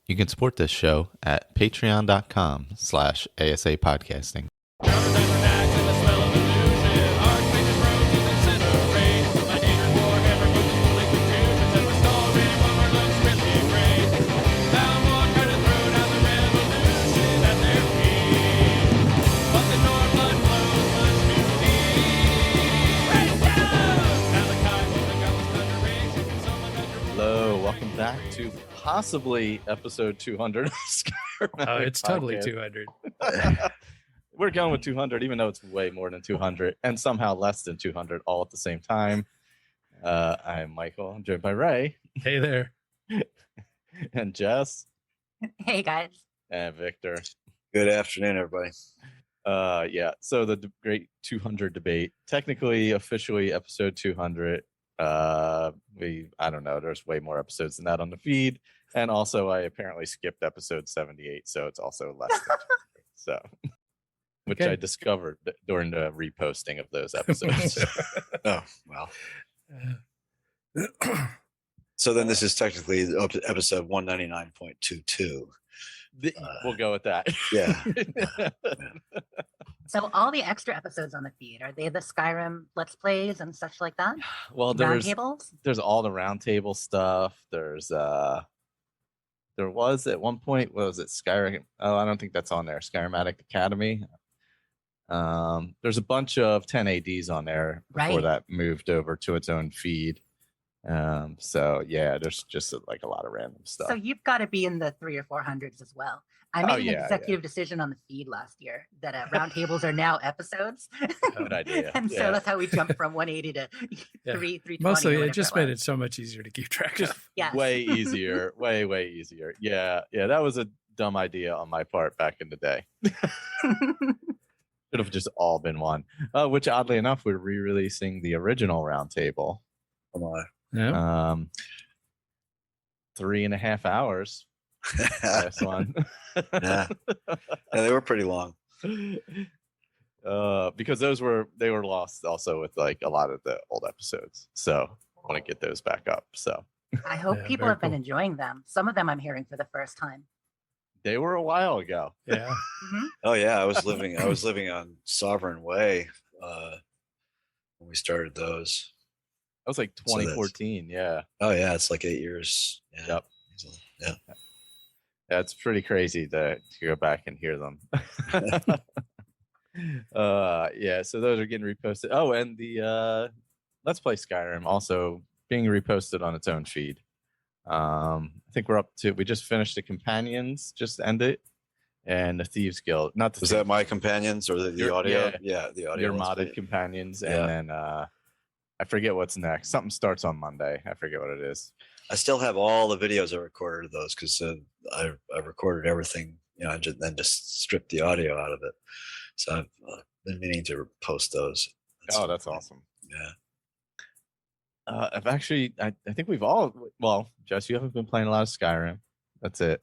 You can support this show at patreon.com/ASAPodcasting. Hello, welcome back to possibly episode 200 of Skyrim Addict. Oh, it's totally 200. We're going with 200, even though it's way more than 200, and somehow less than 200 all at the same time. I'm Michael. I'm joined by Ray. Hey there. And Jess. Hey, guys. And Victor. Good afternoon, everybody. Yeah, so the great 200 debate. Technically, officially, episode 200. I don't know. There's way more episodes than that on the feed. And also, I apparently skipped episode 78, so it's also less than 200. So, which Okay. I discovered during the reposting of those episodes. Oh, well. So then this is technically episode 199.22. We'll go with that. Yeah. So all the extra episodes on the feed, are they the Skyrim Let's Plays and such like that? Well, Roundtables? there's all the roundtable stuff. There was at one point, what was it, Skyrim? Oh, I don't think that's on there. Skyrim Addict Academy. There's a bunch of 10 ADs on there before Right. that moved over to its own feed. So yeah, there's just like a lot of random stuff. So you've got to be in the 300 or 400s as well. I made an yeah, executive decision on the feed last year that roundtables are now episodes. Good idea. And so that's how we jumped from 180 to Yeah. 320. Mostly, or it just whatever made it so much easier to keep track of. Yes. Way easier. way easier. Yeah, that was a dumb idea on my part back in the day. Should have just all been one. Which oddly enough, we're re-releasing the original roundtable. Come on. Yeah. 3.5 hours. Last one. Yeah, they were pretty long. Because they were lost also with like a lot of the old episodes. So I want to get those back up. So I hope Yeah, people very have been cool. enjoying them. Some of them I'm hearing for the first time. they were a while ago. Yeah. Mhm. Oh yeah, I was living on Sovereign Way when we started those. That was like So that's- 2014. Yeah. Oh yeah, it's like 8 years. Yeah. Yep. Yeah. Yeah, it's pretty crazy to go back and hear them. Yeah, so those are getting reposted. Oh, and the Let's Play Skyrim also being reposted on its own feed. I think we just finished the Companions, just ended, and the Thieves Guild. Not the Was that my companions or the Your- audio? yeah. Yeah, the audio. your was modded pretty- Companions, Yeah. and then I forget what's next. Something starts on Monday. I forget what it is. I still have all the videos I recorded of those because I recorded everything, then just stripped the audio out of it. So I've been meaning to post those. Oh, that's awesome. Yeah. I've actually, I think we've all, well, Jess, you haven't been playing a lot of Skyrim. That's it.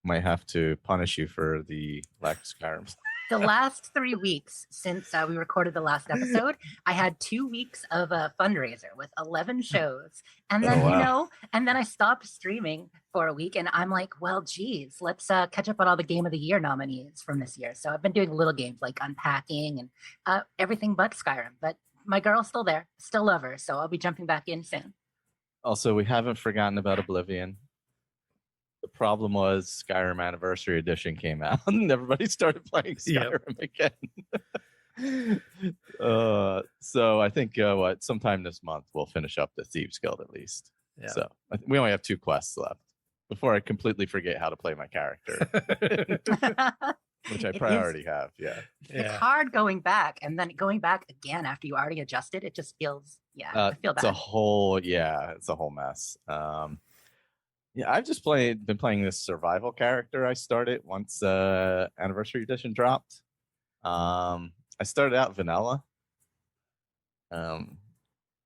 Might have to punish you for the lack of Skyrim. The last 3 weeks since we recorded the last episode, I had 2 weeks of a fundraiser with 11 shows. And then, Oh, wow. and then I stopped streaming for a week. And I'm like, well, geez, let's catch up on all the Game of the Year nominees from this year. So I've been doing little games like Unpacking and everything but Skyrim. But my girl's still there, still love her. So I'll be jumping back in soon. Also, we haven't forgotten about Oblivion. The problem was Skyrim Anniversary Edition came out and everybody started playing Skyrim again. So I think sometime this month we'll finish up the Thieves Guild at least. Yeah. So we only have 2 quests left before I completely forget how to play my character, which I It probably is- already have. Yeah. It's hard going back and then going back again after you already adjusted. It just feels, I feel It's bad. a whole mess. Yeah, I've just been playing this survival character I started once Anniversary Edition dropped. I started out vanilla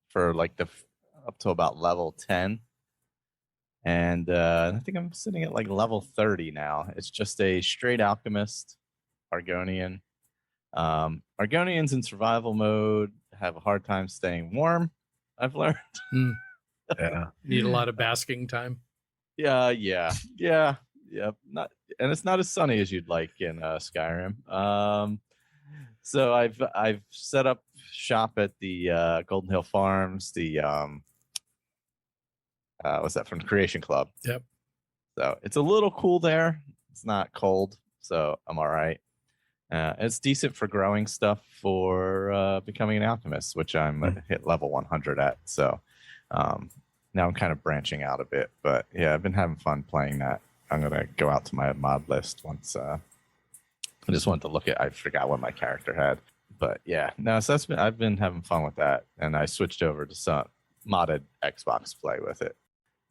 for like up to about level 10. And I think I'm sitting at like level 30 now. It's just a straight alchemist, Argonian. Argonians in survival mode have a hard time staying warm, I've learned. Yeah. Need a lot of basking time. Yeah. Not, and it's not as sunny as you'd like in Skyrim. So I've set up shop at the Golden Hill Farms, the what's that, from the Creation Club. Yep. So it's a little cool there. It's not cold, so I'm all right. It's decent for growing stuff for becoming an alchemist, which I'm hit level 100 at. So now I'm kind of branching out a bit. But yeah, I've been having fun playing that. I'm going to go out to my mod list once. I just wanted to look at, I forgot what my character had. But yeah, no, so I've been having fun with that. And I switched over to some modded Xbox play with it.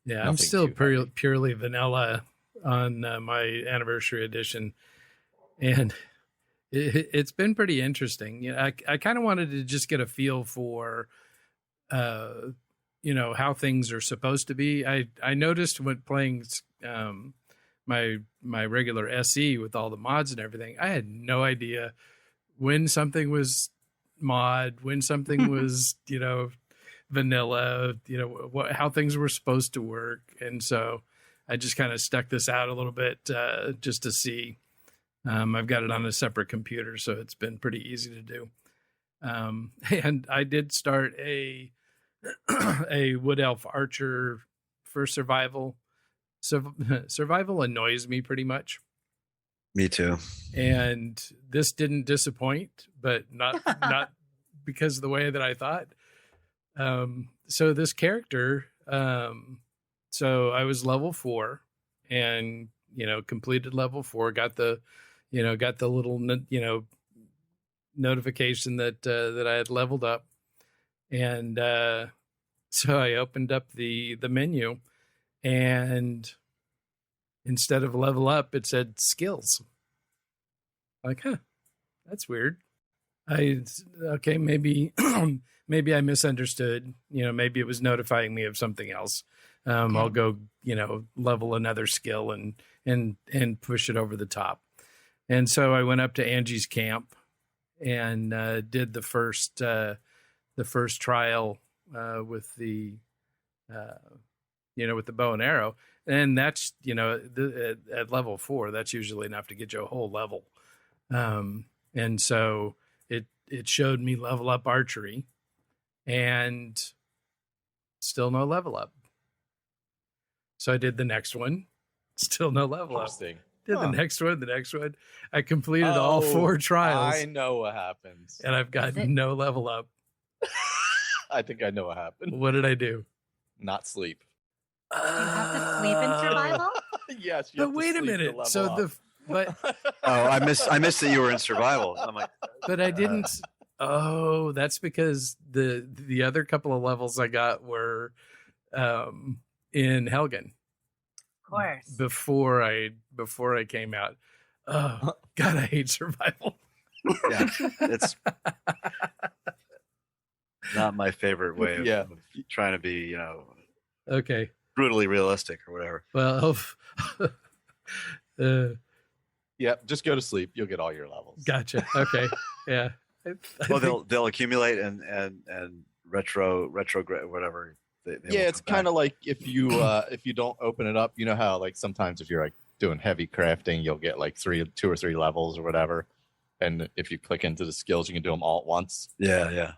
Yeah, I'm Nothing still too purely vanilla on my anniversary edition. And it's been pretty interesting. You know, I kind of wanted to just get a feel for, you know, how things are supposed to be. I noticed when playing my regular SE with all the mods and everything, I had no idea when something was mod, when something was, you know, vanilla, you know, how things were supposed to work. And so I just kind of stuck this out a little bit just to see. I've got it on a separate computer, so it's been pretty easy to do. And I did start a Wood Elf Archer for survival. Survival annoys me pretty much. Me too. And this didn't disappoint, but not because of the way that I thought. So this character, so I was level 4 and, you know, completed level 4, got the little, you know, notification that I had leveled up. And, so I opened up the menu, and instead of level up, it said skills. Like, that's weird. Okay, maybe maybe I misunderstood. You know, maybe it was notifying me of something else. I'll go, you know, level another skill and push it over the top. And so I went up to Angie's camp and did the first trial with the you know, with the bow and arrow. And that's, you know, at level 4, that's usually enough to get you a whole level. And so it showed me level up archery, and still no level up. So I did the next one, still no level up. Interesting. Did the next one. I completed all 4 trials. I know what happens. And I've got no level up. I think I know what happened. What did I do? Not sleep. You have to sleep in survival? Yes. But wait a minute. So but Oh, I missed that you were in survival. I'm like, but I didn't. Oh, that's because the other couple of levels I got were in Helgen. Of course. Before I came out. Oh God, I hate survival. yeah, it's not my favorite way of trying to be, you know, Okay. brutally realistic or whatever. Well, Yeah, just go to sleep. You'll get all your levels. gotcha. Okay. Yeah. Well, they'll accumulate and retro whatever. Yeah, it's kind of like if you don't open it up, you know how like sometimes if you're like doing heavy crafting, you'll get like 2 or 3 levels or whatever. And if you click into the skills, you can do them all at once. Yeah.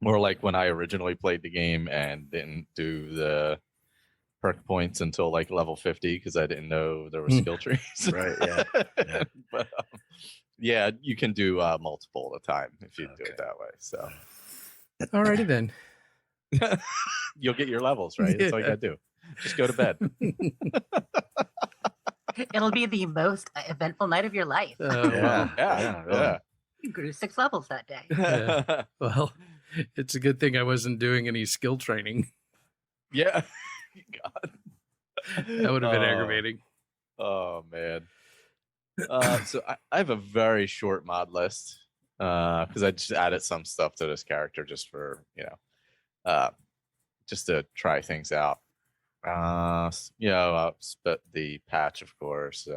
Or like when I originally played the game and didn't do the perk points until like level 50 because I didn't know there were skill trees. Right. Yeah. But yeah, you can do multiple at a time if you do it that way. So Alrighty then. you'll get your levels, right? That's all you gotta do. Just go to bed. It'll be the most eventful night of your life. Yeah. You grew 6 levels that day. Yeah. Well, it's a good thing I wasn't doing any skill training. Yeah. God. That would have been aggravating. Oh man. So I have a very short mod list because I just added some stuff to this character just for, you know, just to try things out. You know, the patch, of course.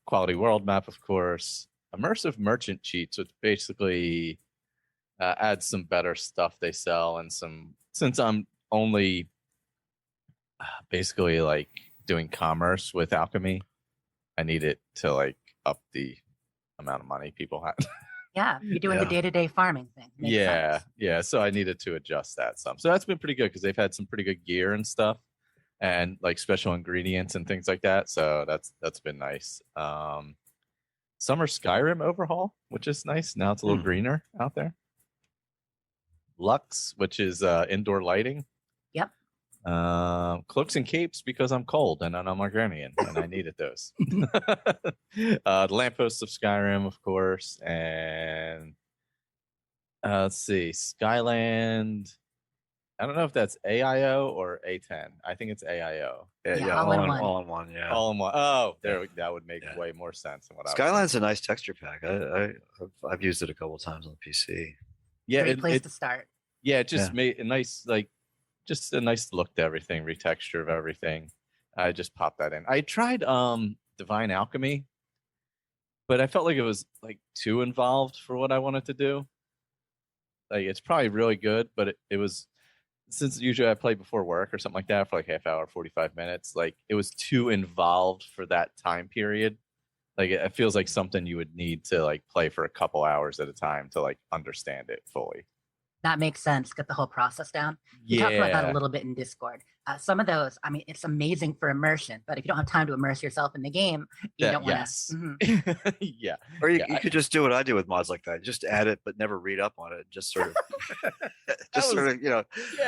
Quality world map, of course. Immersive merchant cheats, which basically adds some better stuff they sell and some. Since I'm only basically like doing commerce with alchemy. I need it to like up the amount of money people have. Yeah, you're doing the day-to-day farming thing. Makes sense. Yeah. So I needed to adjust that some. So that's been pretty good because they've had some pretty good gear and stuff, and like special ingredients and things like that. So that's been nice. Summer Skyrim overhaul, which is nice. Now it's a little greener out there. Lux, which is indoor lighting. Yep. Cloaks and capes because I'm cold and I'm Argonian and I needed those. The lampposts of Skyrim, of course, and let's see, Skyland. I don't know if that's AIO or A10. I think it's AIO. Yeah, all in one. Yeah, all in one. Oh, that would make way more sense than what Skyline's a nice texture pack. I've used it a couple of times on the PC. Yeah, great place to start. Yeah, it just made a nice, like, just a nice look to everything, retexture of everything. I just popped that in. I tried Divine Alchemy, but I felt like it was like too involved for what I wanted to do. Like, it's probably really good, but it was, since usually I play before work or something like that for like half hour, 45 minutes, like it was too involved for that time period. Like it feels like something you would need to like play for a couple hours at a time to like understand it fully. That makes sense. Get the whole process down. We talked about that a little bit in Discord. Some of those, I mean, it's amazing for immersion, but if you don't have time to immerse yourself in the game, you don't want to. Yeah. Or you could just do what I do with mods like that. Just add it, but never read up on it. Just sort of,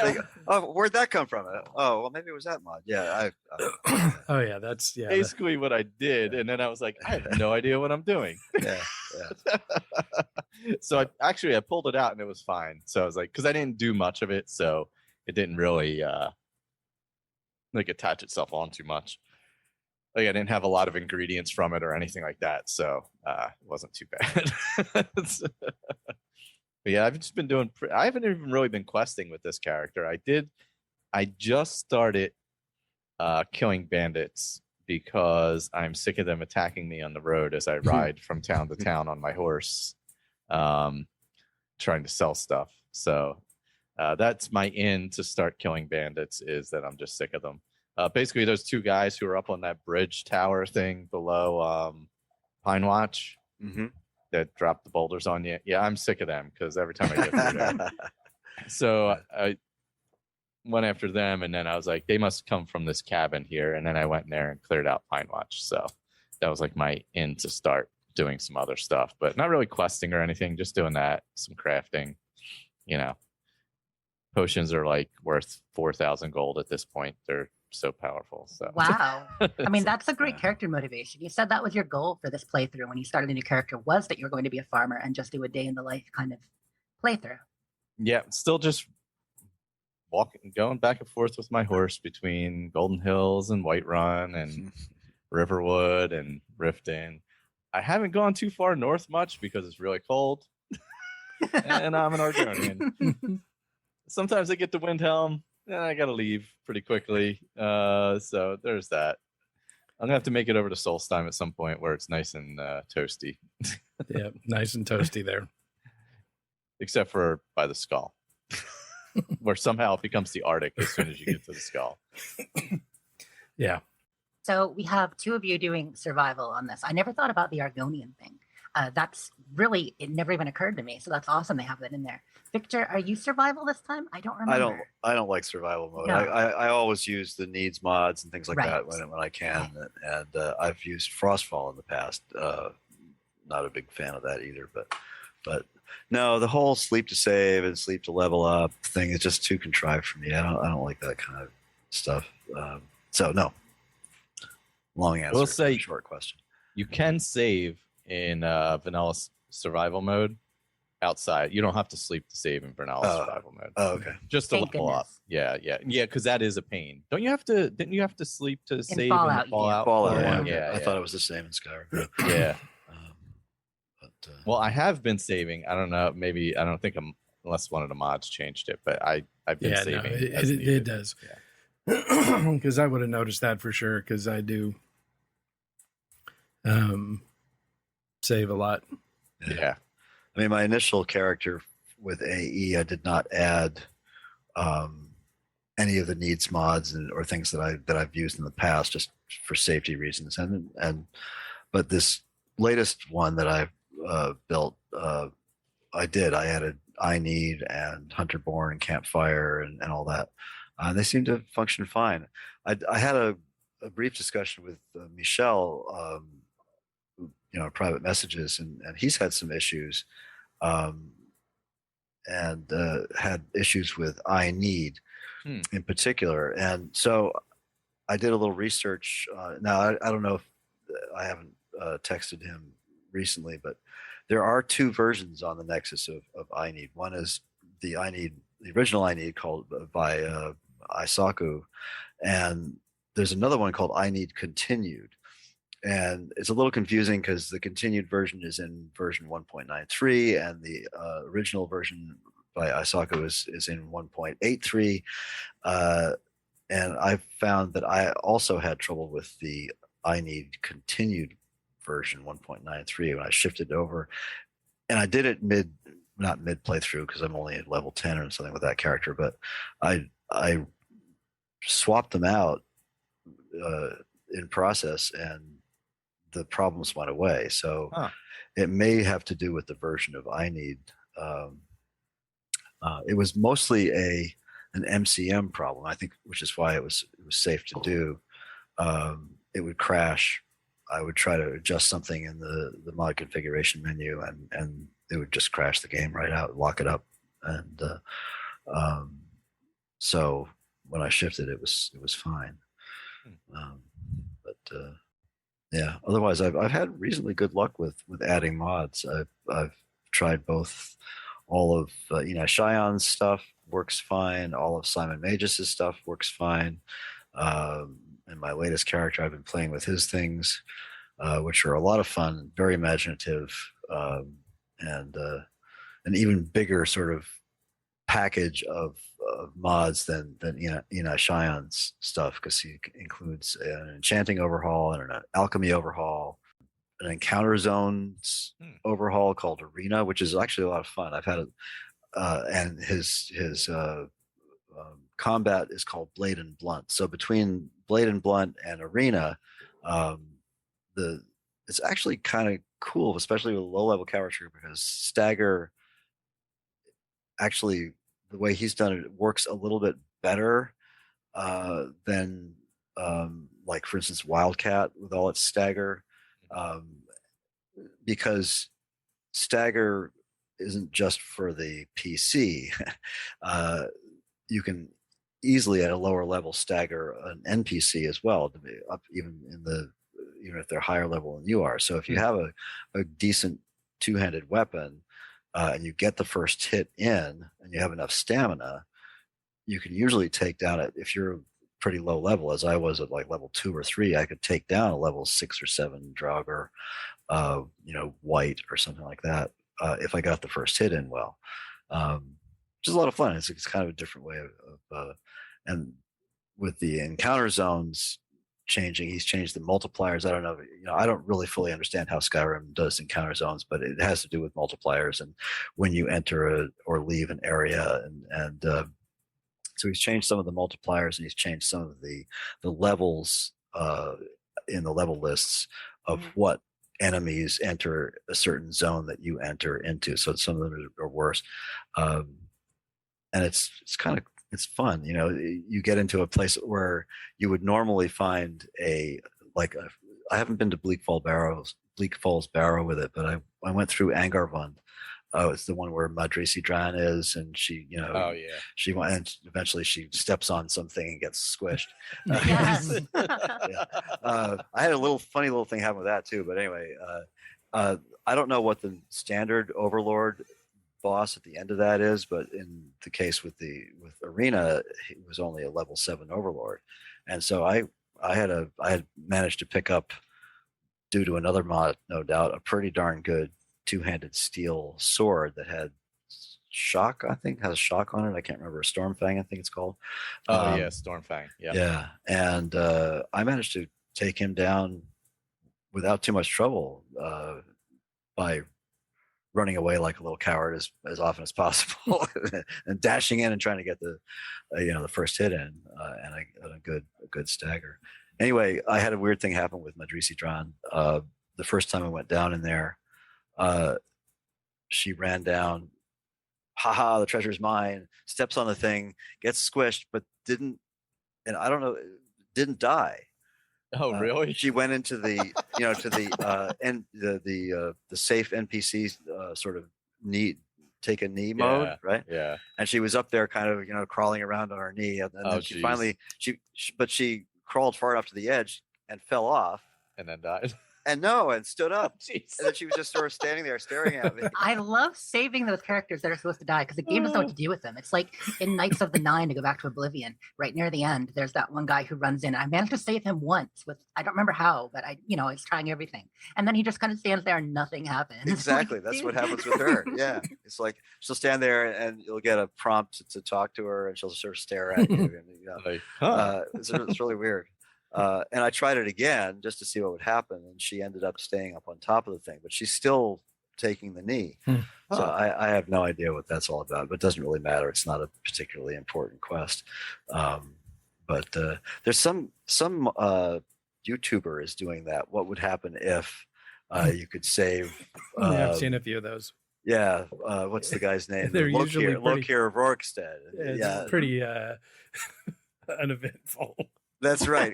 like, oh, where'd that come from? Oh, well, maybe it was that mod. Yeah. Oh yeah, that's basically what I did, and then I was like, I have no idea what I'm doing. Yeah. So I pulled it out and it was fine. So I was like, because I didn't do much of it, so it didn't really like attach itself on too much. Like I didn't have a lot of ingredients from it or anything like that, so it wasn't too bad. But yeah, I've just been doing. I haven't even really been questing with this character. I just started killing bandits because I'm sick of them attacking me on the road as I ride from town to town on my horse, trying to sell stuff. So that's my in to start killing bandits, is that I'm just sick of them. Basically, there's two guys who are up on that bridge tower thing below Pine Watch that drop the boulders on you. Yeah, I'm sick of them because every time I get through there. So I went after them, and then I was like, they must come from this cabin here. And then I went in there and cleared out Pine Watch. So that was like my in to start doing some other stuff, but not really questing or anything, just doing that, some crafting. Potions are like worth 4,000 gold at this point. They're so powerful. So wow. I mean, that's a great character motivation. You said that was your goal for this playthrough when you started a new character, was that you were going to be a farmer and just do a day in the life kind of playthrough. Yeah, still just going back and forth with my horse between Golden Hills and Whiterun and Riverwood and Riften. I haven't gone too far north much because it's really cold. And I'm an Argonian. Sometimes I get to Windhelm and I gotta leave pretty quickly. So there's that. I'm gonna have to make it over to Solstheim at some point where it's nice and toasty. Yeah, nice and toasty there. Except for by the Skull. Where somehow it becomes the Arctic as soon as you get to the Skull. Yeah. So we have two of you doing survival on this. I never thought about the Argonian thing. That's really, it never even occurred to me. So that's awesome they have that in there. Victor, are you survival this time? I don't remember. I don't like survival mode. No. I always use the needs mods and things like that when I can. And I've used Frostfall in the past. Not a big fan of that either. But no, the whole sleep to save and sleep to level up thing is just too contrived for me. I don't like that kind of stuff. So no. Long answer. We'll say short question. You can save in vanilla survival mode outside. You don't have to sleep to save in vanilla survival mode. Oh, okay. Just to Thank level up. goodness. Yeah. Because that is a pain. Didn't you have to sleep to save Fallout, in Fallout? Fallout. Yeah. I thought it was the same in Skyrim. Yeah. But, well, I have been saving. I don't know. Maybe I don't think unless one of the mods changed it, but I've been saving. No, as it needed. does. Yeah. Because I would have noticed that for sure. Because I do save a lot. Yeah. I mean, my initial character with AE, I did not add any of the needs mods or things that I've used in the past just for safety reasons. But this latest one that I've built, I added I Need and Hunterborn and Campfire and all that. They seem to function fine. I had a brief discussion with Michel, private messages, and he's had some issues, and had issues with I Need in particular. And so I did a little research. Now I don't know if I haven't texted him recently, but there are two versions on the Nexus of I Need. One is the original I Need called by Isaku, and there's another one called I Need Continued. And it's a little confusing because the continued version is in version 1.93, and the original version by Isaku is in 1.83. And I found that I also had trouble with the I Need Continued version 1.93 when I shifted over. And I did it not mid playthrough because I'm only at level 10 or something with that character, but I swapped them out in process, and the problems went away. So it may have to do with the version of I Need. It was mostly an MCM problem, I think, which is why it was safe to do. It would crash. I would try to adjust something in the mod configuration menu, and it would just crash the game right out, lock it up. And so when I shifted, it was fine. Yeah, otherwise I've had reasonably good luck with adding mods. I've tried both. All of Cheyon's stuff works fine. All of Simon Magus' stuff works fine. And my latest character, I've been playing with his things, which are a lot of fun, very imaginative, and an even bigger sort of package of mods than Cheyon's stuff, because he includes an enchanting overhaul and an alchemy overhaul, an encounter zones overhaul called Arena, which is actually a lot of fun. I've had it, and his combat is called Blade and Blunt. So between Blade and Blunt and Arena, it's actually kind of cool, especially with a low level character, because Stagger, actually the way he's done it works a little bit better than like, for instance, Wildcat with all its stagger, because stagger isn't just for the PC. You can easily at a lower level stagger an NPC as well, to be up even if they're higher level than you are. So if you have a decent two-handed weapon, and you get the first hit in, and you have enough stamina, you can usually take down it. If you're pretty low level, as I was at like level 2 or 3, I could take down a level 6 or 7 Draugr, white or something like that, if I got the first hit in well. Which is a lot of fun. It's kind of a different way of and with the encounter zones changing, he's changed the multipliers. I don't know, I don't really fully understand how Skyrim does encounter zones, but it has to do with multipliers and when you enter or leave an area, and so he's changed some of the multipliers, and he's changed some of the levels in the level lists of what enemies enter a certain zone that you enter into. So some of them are worse, and it's fun. You get into a place where you would normally find I haven't been to Bleak Falls Barrow with it, but I went through Angarvund. Oh, it's the one where Madrisi Dran is, and she, she went, and eventually she steps on something and gets squished. Yes. I had a funny little thing happen with that too. But anyway, I don't know what the standard Overlord boss at the end of that is, but in the case with Arena, it was only a level 7 Overlord, and so I had managed to pick up, due to another mod, no doubt, a pretty darn good two-handed steel sword that had shock. I think has shock on it. I can't remember. Stormfang, I think it's called. Yeah, Stormfang. Yeah, and I managed to take him down without too much trouble by running away like a little coward as often as possible, and dashing in and trying to get the the first hit in, and a good stagger. Anyway, I had a weird thing happen with Madrisi Dran. The first time I went down in there, she ran down. Haha, the treasure's mine. Steps on the thing, gets squished, but didn't die. Oh, really? She went into the to the safe NPC sort of take a knee mode, right? Yeah. And she was up there kind of crawling around on her knee, and then she finally she crawled far enough to the edge and fell off, and then died. And stood up. And then she was just sort of standing there staring at me. I love saving those characters that are supposed to die because the game doesn't know what to do with them. It's like in Knights of the Nine, to go back to Oblivion, right near the end, there's that one guy who runs in. I managed to save him once I don't remember how, but I was trying everything. And then he just kind of stands there and nothing happens. Exactly. That's what happens with her. Yeah. It's like she'll stand there and you'll get a prompt to talk to her, and she'll sort of stare at you. And, it's really weird. And I tried it again just to see what would happen, and she ended up staying up on top of the thing, but she's still taking the knee. So I have no idea what that's all about, but it doesn't really matter. It's not a particularly important quest. But there's some YouTuber is doing that. What would happen if you could save? I've seen a few of those. Yeah, what's the guy's name? They're usually Lokir Rorkstead. It's pretty uneventful. That's right.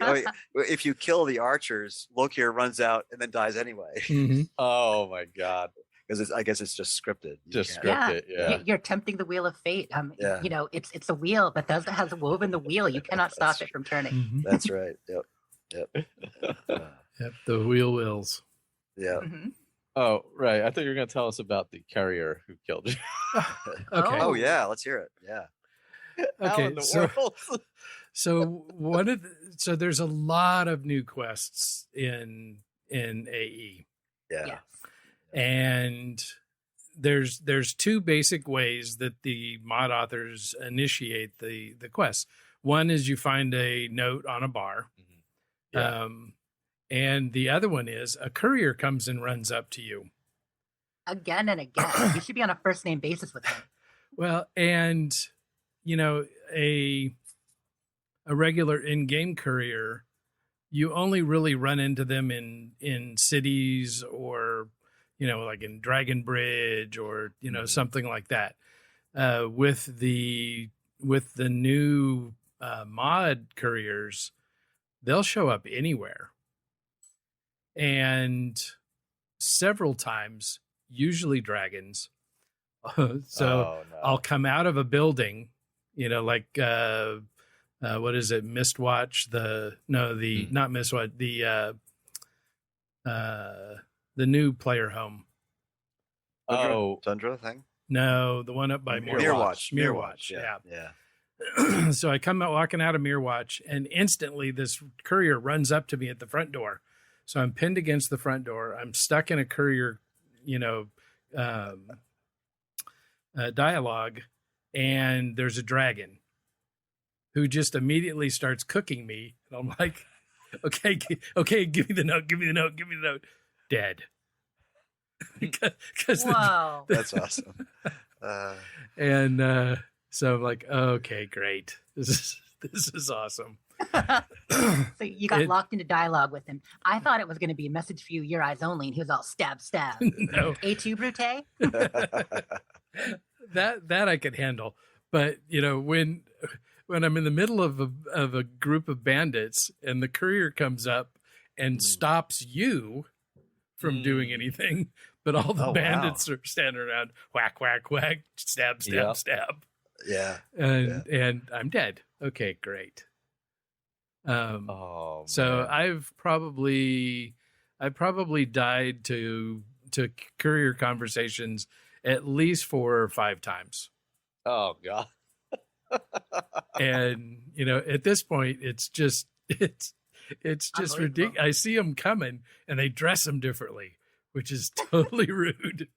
If you kill the archers, Lokir runs out and then dies anyway. Mm-hmm. Oh my God! Because I guess it's just scripted. Yeah. You're tempting the wheel of fate. It's a wheel, Bethesda has woven the wheel. You cannot stop it from turning. Mm-hmm. That's right. Yep. Yep. The wheel wills. Yeah. Mm-hmm. Oh, right. I thought you were going to tell us about the carrier who killed you. Okay. Oh yeah, let's hear it. Yeah. Okay. How in the world? So so there's a lot of new quests in AE. Yeah. Yes. And there's two basic ways that the mod authors initiate the quests. One is you find a note on a bar. Mm-hmm. Yeah. And the other one is a courier comes and runs up to you. Again and again. You should be on a first name basis with him. Well, and a regular in-game courier, you only really run into them in cities or, like in Dragon Bridge or, something like that. With the new mod couriers, they'll show up anywhere. And several times, usually dragons. I'll come out of a building, like what is it? Mistwatch, not Mistwatch, the new player home. Tundra thing? No, the one up by Mirwatch. Mirwatch. Yeah. So I come out walking out of Mirwatch, and instantly this courier runs up to me at the front door. So I'm pinned against the front door. I'm stuck in a courier, dialogue, and there's a dragon who just immediately starts cooking me. And I'm like, okay, give me the note. Dead. Wow. That's awesome. And so I'm like, okay, great. This is awesome. So you got locked into dialogue with him. I thought it was going to be a message for you, your eyes only, and he was all stab. No. A2 Brute? that I could handle. But when I'm in the middle of a group of bandits and the courier comes up and stops you from doing anything, but all the bandits are standing around, whack, whack, whack, stab, stab. Yeah. And I'm dead. Okay, great. So I've probably died to courier conversations at least 4 or 5 times. Oh God. And at this point it's just ridiculous. I see them coming and they dress them differently, which is totally rude.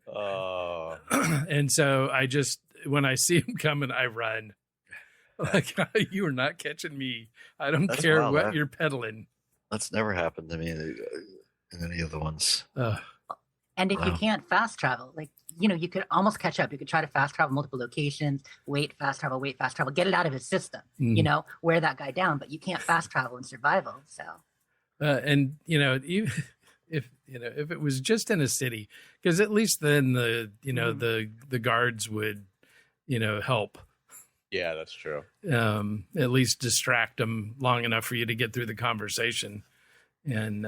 Oh. And so when I see them coming, I run. Like, you are not catching me. I don't care wild, what you're peddling. That's never happened to me in any of the ones. And if you Wow. can't fast travel, like, you could almost catch up. You could try to fast travel multiple locations, wait, fast travel, get it out of his system, wear that guy down, but you can't fast travel in survival. So, and even if it was just in a city, because at least then the guards would, help. Yeah, that's true. At least distract them long enough for you to get through the conversation and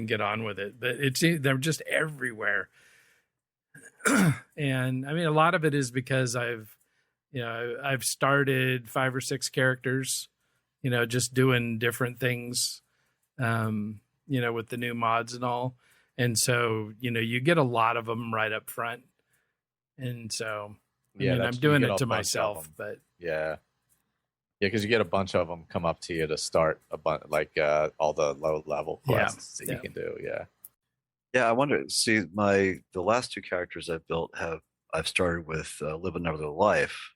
get on with it. But they're just everywhere. And I mean, a lot of it is because I've started 5 or 6 characters, just doing different things, with the new mods and all. And so, you get a lot of them right up front. And so, I'm doing it to myself, but yeah, because you get a bunch of them come up to you to start a bunch, like all the low level quests that you can do. Yeah, I wonder. See, the last 2 characters I've built I've started with Live Another Life,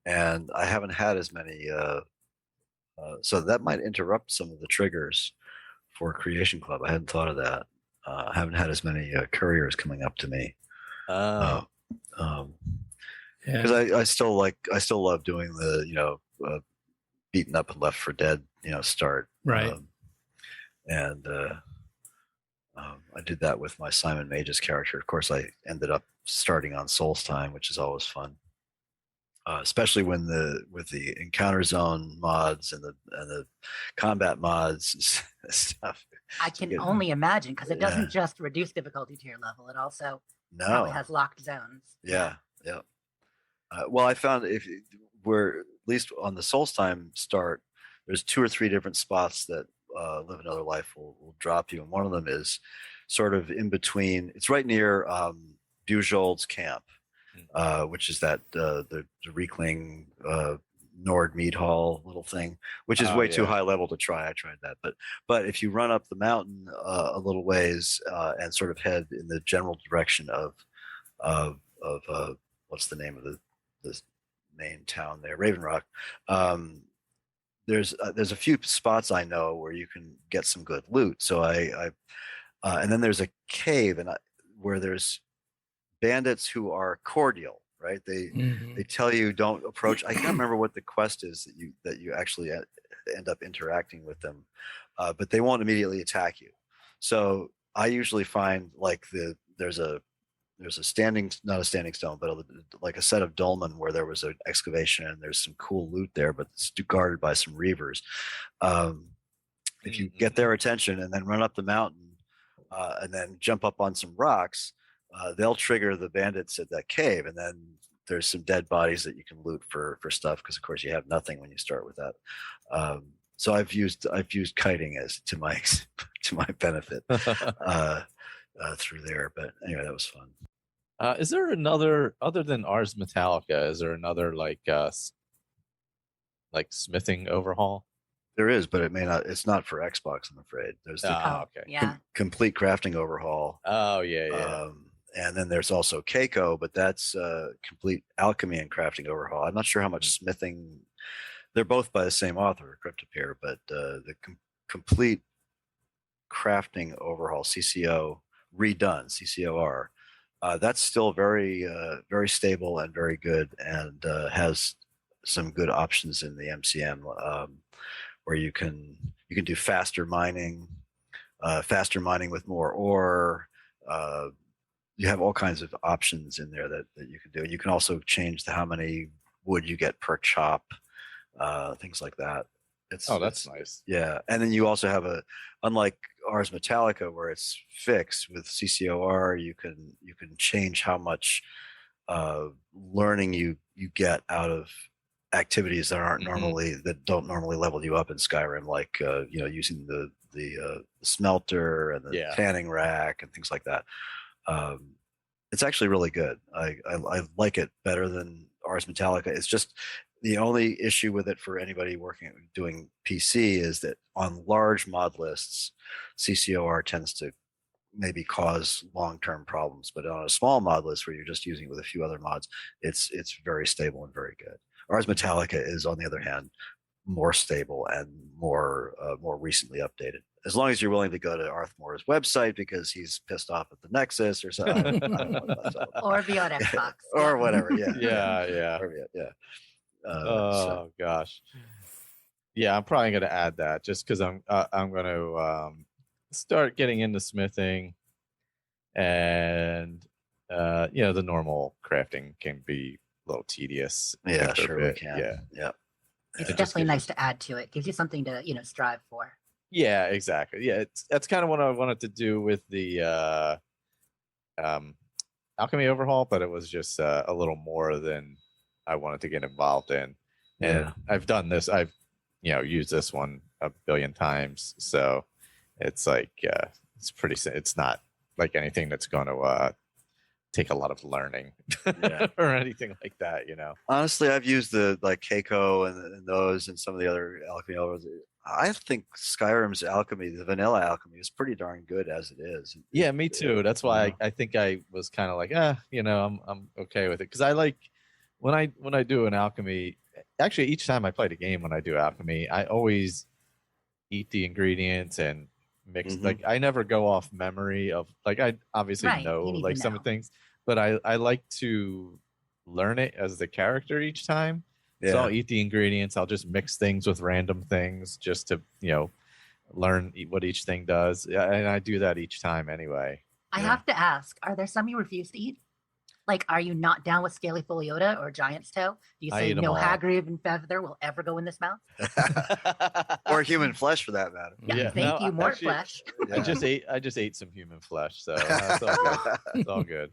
and I haven't had as many. So that might interrupt some of the triggers for Creation Club. I hadn't thought of that. I haven't had as many couriers coming up to me. Because I still love doing the beaten up and left for dead start, right. I did that with my Simon Mage's character. Of course, I ended up starting on Soul's Time, which is always fun, especially with the encounter zone mods and the combat mods and stuff. I can only imagine, because it doesn't just reduce difficulty to your level; it also probably has locked zones. Yeah. Well, I found if we're at least on the Soul's Time start, there's 2 or 3 different spots that Live Another Life will drop you, and one of them is sort of in between. It's right near Bujold's camp, which is that the Reekling Nord Mead Hall little thing, which is way too high level to try. I tried that, but if you run up the mountain a little ways and sort of head in the general direction of what's the name of the main town there, Raven Rock. There's a few spots I know where you can get some good loot. So and then there's a cave where there's bandits who are cordial, right? They tell you don't approach. I can't remember what the quest is that you actually end up interacting with them, but they won't immediately attack you. So I usually find like there's a not a standing stone, but like a set of dolmen where there was an excavation and there's some cool loot there, but it's guarded by some reavers. If you get their attention and then run up the mountain and then jump up on some rocks, they'll trigger the bandits at that cave, and then there's some dead bodies that you can loot for stuff, because of course you have nothing when you start with that. So I've used kiting as to my benefit through there. But anyway, that was fun. Is there another, other than Ars Metallica, is there another like smithing overhaul? There is, but it may not. It's not for Xbox, I'm afraid. There's the complete crafting overhaul. Oh yeah. And then there's also Keiko, but that's complete alchemy and crafting overhaul. I'm not sure how much smithing. They're both by the same author, Cryptopeer, but the complete crafting overhaul, CCO redone, CCOR. That's still very very stable and very good, and has some good options in the MCM where you can do faster mining with more ore. You have all kinds of options in there that you can do. You can also change how many wood you get per chop, things like that. That's nice. Yeah, and then you also have unlike Ars Metallica where it's fixed, with CCOR you can change how much learning you get out of activities that aren't that don't normally level you up in Skyrim, like using the smelter and the tanning rack and things like that. It's actually really good. I like it better than Ars Metallica. It's just the only issue with it for anybody doing PC is that on large mod lists, CCOR tends to maybe cause long-term problems. But on a small mod list where you're just using it with a few other mods, it's very stable and very good. Ars Metallica is, on the other hand, more stable and more recently updated. as long as you're willing to go to Arthmore's website because he's pissed off at the Nexus or something. I don't know what that's all about. Or be on Xbox. Or whatever. Yeah. Yeah. So. Gosh. Yeah, I'm probably going to add that just because I'm going to start getting into smithing, and the normal crafting can be a little tedious. Yeah, sure we can. Yeah. It's definitely nice to add to it. Gives you something to strive for. Yeah, exactly. Yeah, that's kind of what I wanted to do with the alchemy overhaul, but it was just a little more than I wanted to get involved in. And I've done this. I've used this one a billion times, so it's like it's not like anything that's going to take a lot of learning or anything like that. Honestly, I've used the Keiko and those and some of the other alchemy overs. I think Skyrim's alchemy, the vanilla alchemy, is pretty darn good as it is. Yeah, me too. That's why I think I was kind of like, I'm okay with it, because I like when I do an alchemy. Actually, each time I play the game, when I do alchemy, I always eat the ingredients and mix. Like, I never go off memory of, like, I obviously know like some things, but I like to learn it as the character each time. So I'll eat the ingredients. I'll just mix things with random things just to learn what each thing does, and I do that each time anyway. I have to ask: are there some you refuse to eat? Like, are you not down with Scaly Foliota or Giant's Toe? Do you say no Hagrid and Feather will ever go in this mouth? Or human flesh, for that matter. Yeah, thank you. More flesh. Yeah. I just ate some human flesh, so that's all good. It's all good.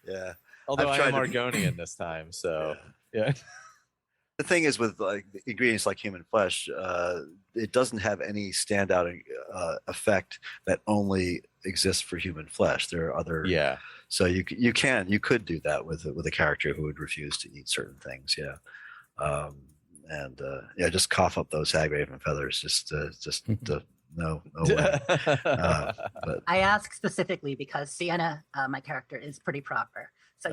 Yeah. Although I am Argonian this time, so yeah. The thing is, with like ingredients like human flesh, it doesn't have any standout effect that only exists for human flesh. There are other. Yeah. So you could do that with a character who would refuse to eat certain things. Yeah. Just cough up those Hagraven feathers. Just no way. But I ask specifically because Sienna, my character, is pretty proper. So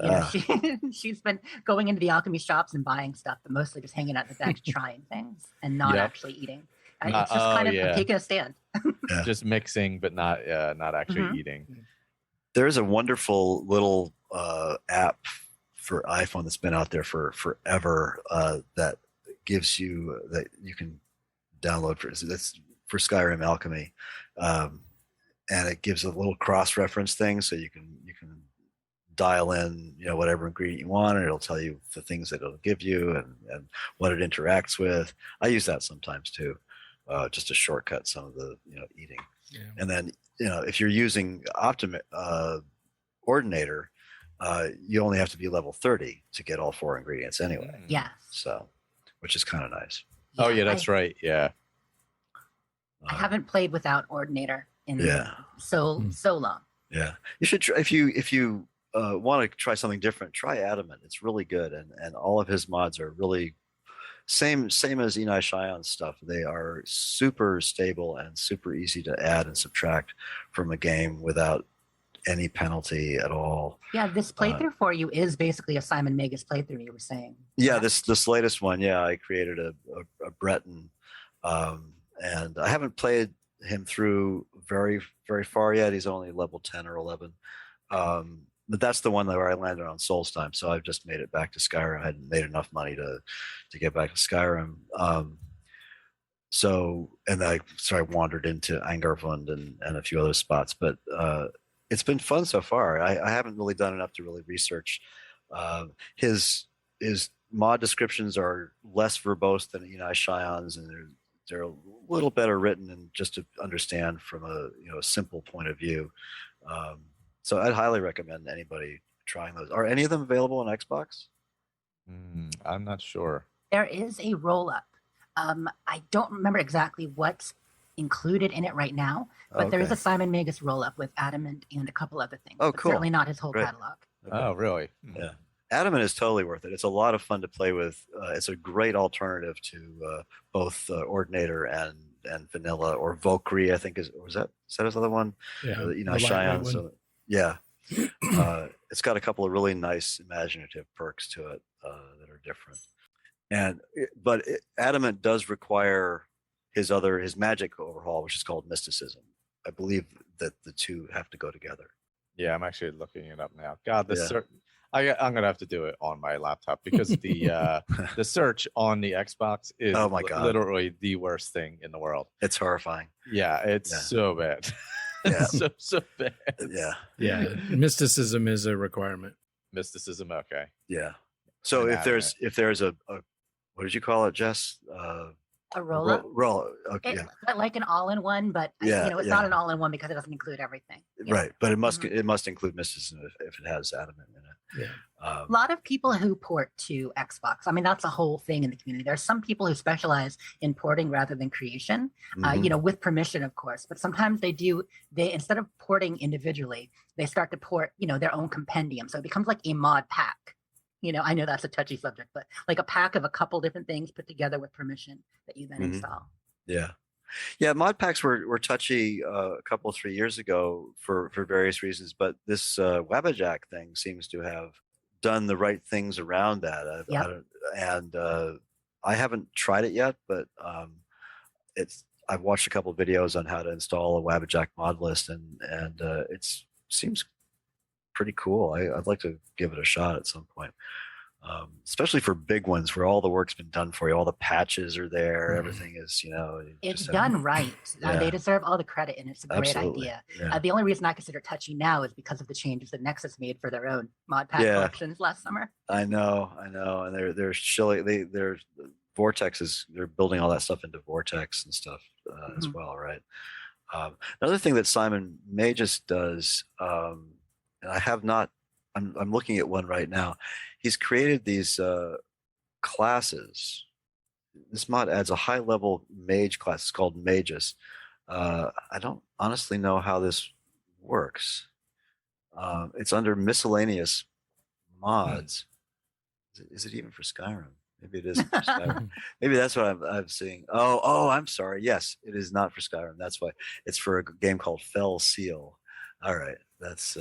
she's been going into the alchemy shops and buying stuff, but mostly just hanging out in the back trying things and not actually eating. It's just kind of taking a stand. Just mixing, but not actually eating. There's a wonderful little app for iPhone that's been out there for forever that gives you that you can download that's for Skyrim Alchemy, and it gives a little cross-reference thing, so you can dial in whatever ingredient you want, and it'll tell you the things that it'll give you and what it interacts with. I use that sometimes too, just to shortcut some of the eating. Yeah. And then if you're using Ordinator, you only have to be level 30 to get all 4 ingredients anyway. Yeah. So, which is kind of nice. Oh yeah, that's right. Yeah. I haven't played without Ordinator in so long. Yeah, you should try, if you want to try something different, try Adamant. It's really good, and all of his mods are really same as Enai Shion's stuff. They are super stable and super easy to add and subtract from a game without any penalty at all. Yeah, this playthrough for you is basically a Simon Magus playthrough, you were saying. Yeah, this latest one, I created a Breton, and I haven't played him through very, very far yet. He's only level 10 or 11. But that's the one where I landed on Solstheim, so I've just made it back to Skyrim. I hadn't made enough money to get back to Skyrim. And I wandered into Angarvund and a few other spots, but it's been fun so far. I haven't really done enough to really research. His mod descriptions are less verbose than Enai Shion's, and they're a little better written and just to understand from a simple point of view. So I'd highly recommend anybody trying those. Are any of them available on Xbox? I'm not sure. There is a roll-up. I don't remember exactly what's included in it right now, but there is a Simon Magus roll-up with Adamant and a couple other things. Oh, cool. Certainly not his whole catalog. Okay. Oh, really? Yeah. Adamant is totally worth it. It's a lot of fun to play with. It's a great alternative to both Ordinator and Vanilla, or Valkyrie, I think is that his other one? Yeah. Enai Shion. So, yeah. It's got a couple of really nice imaginative perks to it that are different. But Adamant does require his magic overhaul, which is called Mysticism. I believe that the two have to go together. Yeah, I'm actually looking it up now. God, Yeah. I'm gonna have to do it on my laptop because the search on the Xbox is Oh my God. literally the worst thing in the world. It's horrifying. Yeah, it's so bad. Yeah. so bad. Yeah. Yeah, mysticism is a requirement. Mysticism, okay. Yeah. So if there's a what did you call it, Jess? A roll-up? Okay, But like an all-in-one, but it's not an all-in-one because it doesn't include everything. Right, but it must include mysticism if it has adamant in it. Yeah. A lot of people who port to Xbox, I mean, that's a whole thing in the community. There's some people who specialize in porting rather than creation, with permission, of course. But sometimes they instead of porting individually, they start to port, their own compendium. So it becomes like a mod pack. I know that's a touchy subject, but like a pack of a couple different things put together with permission that you then install. Yeah. Yeah, mod packs were touchy a couple 3 years ago for various reasons, but this Wabbajack thing seems to have done the right things around that. I haven't tried it yet, but I've watched a couple of videos on how to install a Wabbajack mod list, and it seems pretty cool. I'd like to give it a shot at some point. Especially for big ones where all the work's been done for you, all the patches are there, everything is, it's done right. Yeah. They deserve all the credit, and it's a great Absolutely. idea. Yeah. The only reason I consider touchy now is because of the changes that Nexus made for their own mod pack options last summer. I know, and they're chilly. They're Vortex they're building all that stuff into Vortex and stuff as well, right? Another thing that Simon Magus does, and I have not. I'm looking at one right now. He's created these classes. This mod adds a high-level mage class. It's called Magus. I don't honestly know how this works. It's under miscellaneous mods. Is it even for Skyrim? Maybe it is for Skyrim. Maybe that's what I'm seeing. Oh, I'm sorry. Yes, it is not for Skyrim. That's why. It's for a game called Fell Seal. All right, that's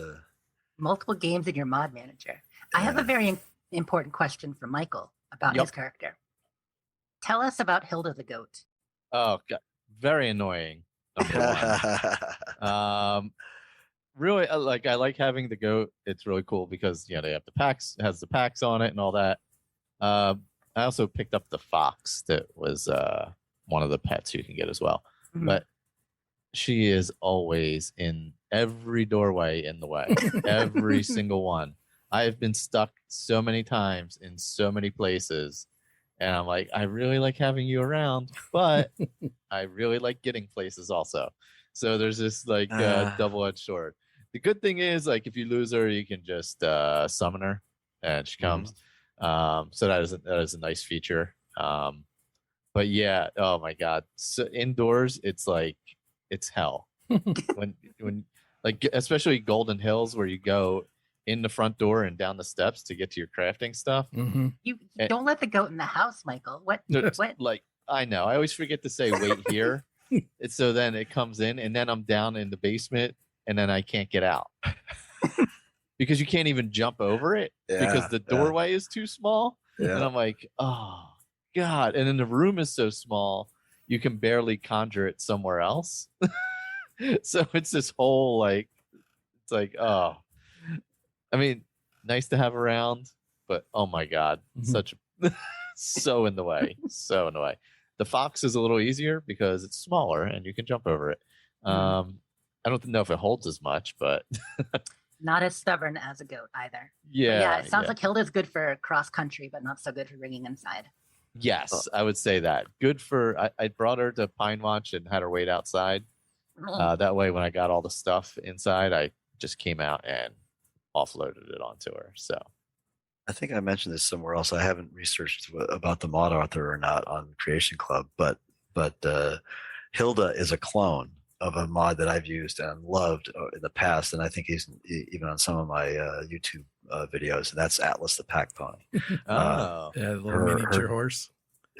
multiple games in your mod manager. I have a very important question for Michael about his character. Tell us about Hilda the goat. Oh, God. Very annoying. Really, I like having the goat. It's really cool because they have the packs. It has the packs on it and all that. I also picked up the fox that was one of the pets you can get as well. But she is always in every doorway in the way, every single one. I have been stuck so many times in so many places, and I'm like, I really like having you around, but I really like getting places also. So there's this double-edged sword. The good thing is, if you lose her, you can just summon her, and she comes. So that is a nice feature. But yeah, oh my God, so indoors it's hell. when especially Golden Hills, where you go in the front door and down the steps to get to your crafting stuff. You don't let the goat in the house, Michael. What? I know. I always forget to say wait here. So then it comes in, and then I'm down in the basement, and then I can't get out because you can't even jump over it because the doorway is too small. And I'm like, oh God! And then the room is so small, you can barely conjure it somewhere else. So it's this whole oh, I mean, nice to have around, but oh my God, so in the way. The fox is a little easier because it's smaller and you can jump over it. I don't know if it holds as much, but not as stubborn as a goat either. Yeah, it sounds like Hilda's good for cross country, but not so good for ringing inside. Yes, I would say that. Good for. I brought her to Pine Watch and had her wait outside. That way, when I got all the stuff inside, I just came out and offloaded it onto her. So I think I mentioned this somewhere else. I haven't researched about the mod author or not on Creation Club, but Hilda is a clone of a mod that I've used and loved in the past, and I think he's even on some of my YouTube videos, and that's Atlas the Pack Pony. The little miniature horse.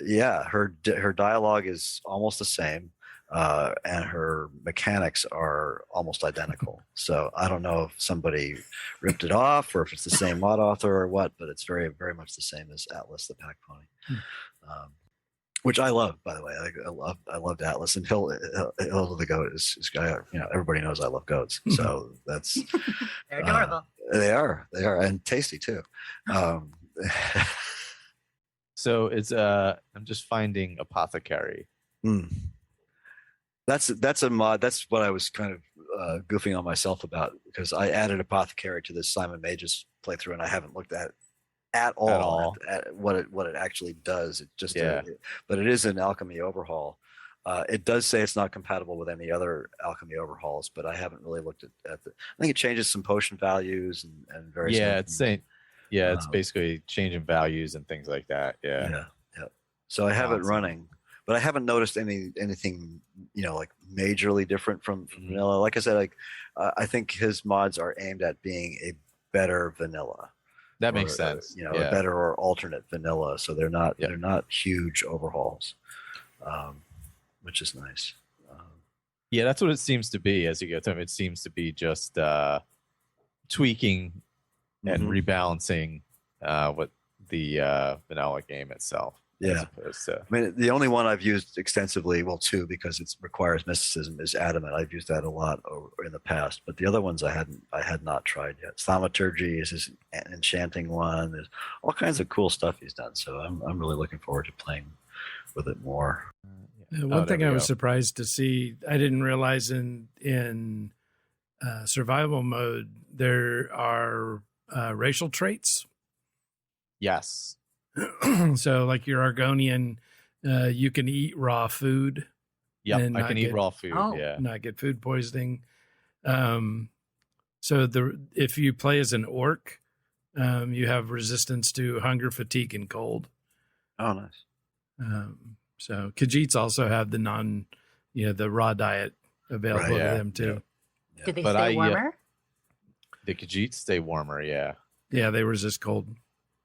Yeah, her dialogue is almost the same. And her mechanics are almost identical. So I don't know if somebody ripped it off or if it's the same mod author or what, but it's very, very much the same as Atlas the Pack Pony. which I love, by the way. I loved Atlas, and Hill of the Goat is guy. Everybody knows I love goats, so that's They're adorable. They are, and tasty too. So it's I'm just finding Apothecary. That's a mod. That's what I was kind of goofing on myself about, because I added Apothecary to this Simon Mage's playthrough, and I haven't looked at all at what it actually does. It just but it is an alchemy overhaul. It does say it's not compatible with any other alchemy overhauls, but I haven't really looked at the. I think it changes some potion values and various. Yeah, it's saying. Yeah, it's basically changing values and things like that. Yeah. So I have it running, but I haven't noticed anything like majorly different from vanilla. Like I said, I think his mods are aimed at being a better vanilla. That makes sense. A better or alternate vanilla. So they're not huge overhauls, which is nice. Yeah, that's what it seems to be as you go through. It seems to be just tweaking and rebalancing what the vanilla game itself. Yeah. As opposed to, I mean, the only one I've used extensively, well, two, because it requires mysticism, is Adamant. I've used that a lot in the past, but the other ones I had not tried yet. Thaumaturgy is his enchanting one. There's all kinds of cool stuff he's done. So I'm really looking forward to playing with it more. One thing I was surprised to see, I didn't realize in survival mode there are racial traits. Yes. So like your Argonian, you can eat raw food. Yep, I can eat raw food. Not get food poisoning. So if you play as an orc, you have resistance to hunger, fatigue, and cold. Oh, nice. So Khajiits also have the raw diet available to them too. Yeah. Do they stay warmer? The Khajiits stay warmer, yeah. Yeah, they resist cold.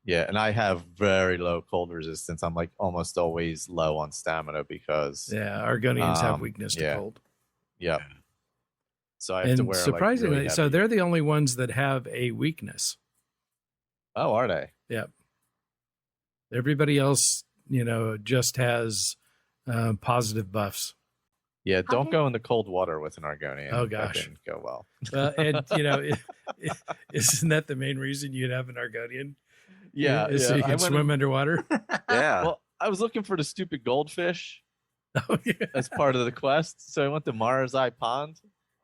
Yeah, and I have very low cold resistance. I'm like almost always low on stamina because Argonians have weakness to cold. Yep. So I have to wear surprisingly, really so they're the only ones that have a weakness. Oh, are they? Yep. Everybody else, just has positive buffs. Yeah, don't go in the cold water with an Argonian. Oh gosh, that didn't go well. And isn't that the main reason you'd have an Argonian? Yeah, so you can swim underwater. Yeah. Well, I was looking for the stupid goldfish as part of the quest, so I went to Mara's Eye Pond.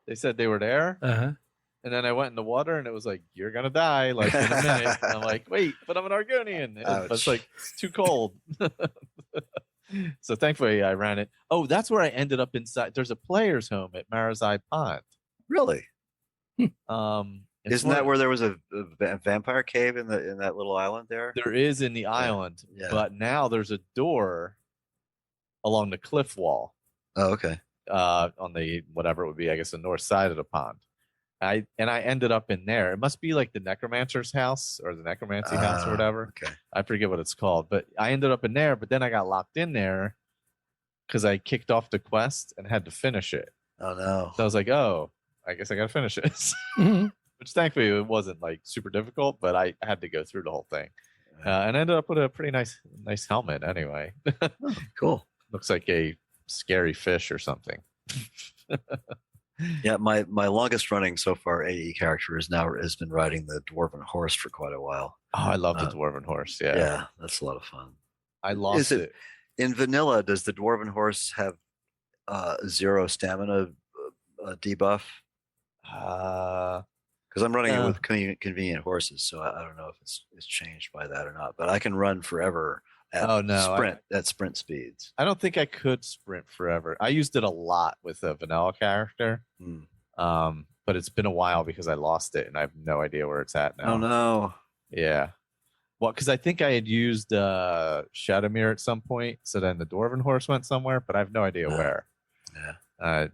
They said they were there, and then I went in the water, and it was like, "You're gonna die!" Like in a minute. And I'm like, "Wait, but I'm an Argonian." But it's like it's too cold. So thankfully, I ran it. Oh, that's where I ended up inside. There's a player's home at Mara's Eye Pond. Really? Isn't that where there was a vampire cave in that little island there? There is in the island, but now there's a door along the cliff wall. Oh, okay. On the whatever it would be, I guess the north side of the pond. I ended up in there. It must be like the necromancer's house or the necromancy house or whatever. Okay. I forget what it's called, but I ended up in there. But then I got locked in there because I kicked off the quest and had to finish it. Oh no! So I was like, oh, I guess I got to finish it. Which thankfully it wasn't like super difficult, but I had to go through the whole thing, and ended up with a pretty nice helmet anyway. Oh, cool. Looks like a scary fish or something. Yeah, my longest running so far AE character has been riding the dwarven horse for quite a while. Oh, I love the dwarven horse. Yeah, yeah, that's a lot of fun. I lost it in vanilla. Does the dwarven horse have 0 stamina debuff? Because I'm running it with convenient horses, so I don't know if it's changed by that or not. But I can run forever at sprint speeds. I don't think I could sprint forever. I used it a lot with a vanilla character, but it's been a while because I lost it and I have no idea where it's at now. Oh no! Yeah, well, because I think I had used Shadowmere at some point, so then the dwarven horse went somewhere, but I have no idea where. Yeah, I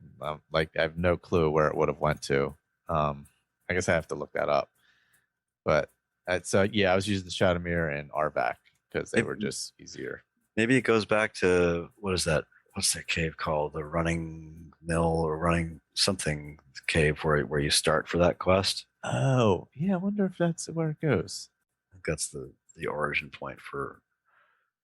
have no clue where it would have went to. I guess I have to look that up. But I was using the Shadowmere and Arvak because they were just easier. Maybe it goes back to what's that cave called? The running mill or running something cave where you start for that quest. Oh, yeah, I wonder if that's where it goes. I think that's the origin point for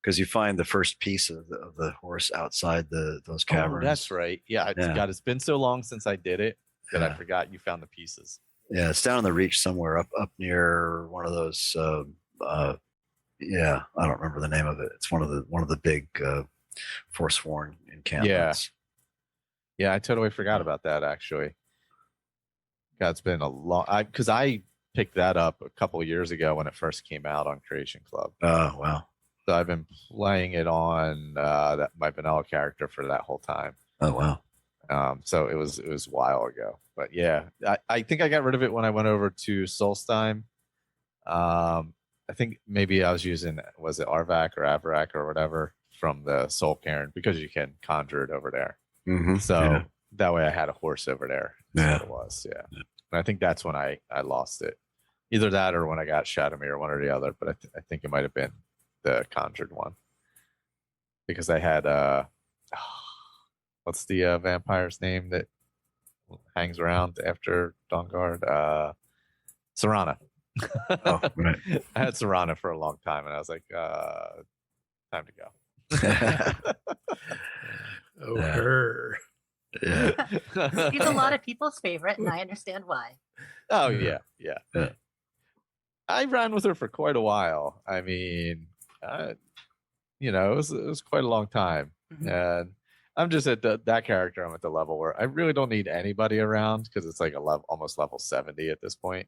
because you find the first piece of the horse outside those caverns. Oh, that's right. Yeah, God, it's been so long since I did it that I forgot you found the pieces. Yeah, it's down in the reach somewhere up near one of those. Yeah, I don't remember the name of it. It's one of the big Forsworn encampments. Yeah, I totally forgot about that actually. God, it's been a long. Because I picked that up a couple of years ago when it first came out on Creation Club. Oh wow! So I've been playing it on my vanilla character for that whole time. Oh wow! So it was a while ago, but yeah, I think I got rid of it when I went over to Solstheim. I think maybe I was using, was it Arvak or Avarak or whatever from the Soul Cairn, because you can conjure it over there. Mm-hmm. So that way I had a horse over there. Yeah, it was. Yeah. And I think that's when I lost it. Either that or when I got Shadowmere, one or the other. But I think it might have been the conjured one, because I had what's the vampire's name that hangs around after Dawnguard? Serana. Oh, right. I had Serana for a long time, and I was like, time to go. Oh, her. Yeah. He's a lot of people's favorite, and I understand why. Oh yeah. I ran with her for quite a while. I mean, it was quite a long time, and I'm just at that character. I'm at the level where I really don't need anybody around, because it's like almost level 70 at this point.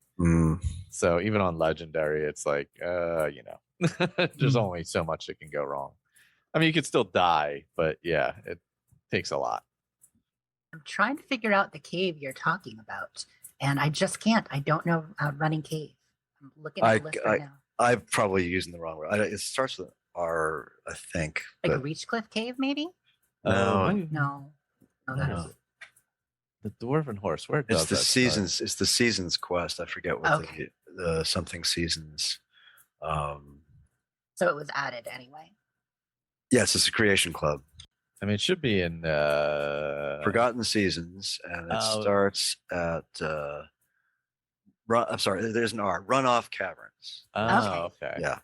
So even on legendary, it's like, there's only so much that can go wrong. I mean, you could still die, but yeah, it takes a lot. I'm trying to figure out the cave you're talking about, and I just can't. I don't know running cave. I'm looking at the list right now. I'm probably using the wrong word. It starts with R, I think. Like a Reachcliff cave, maybe? No. That's The Dwarven Horse. Where does it's the seasons? Start? It's the seasons quest. I forget what the something seasons. So it was added anyway. Yes, it's a Creation Club. I mean, it should be in Forgotten Seasons, and it starts at. I'm sorry. There's an R. Runoff Caverns. Oh, okay. Yeah.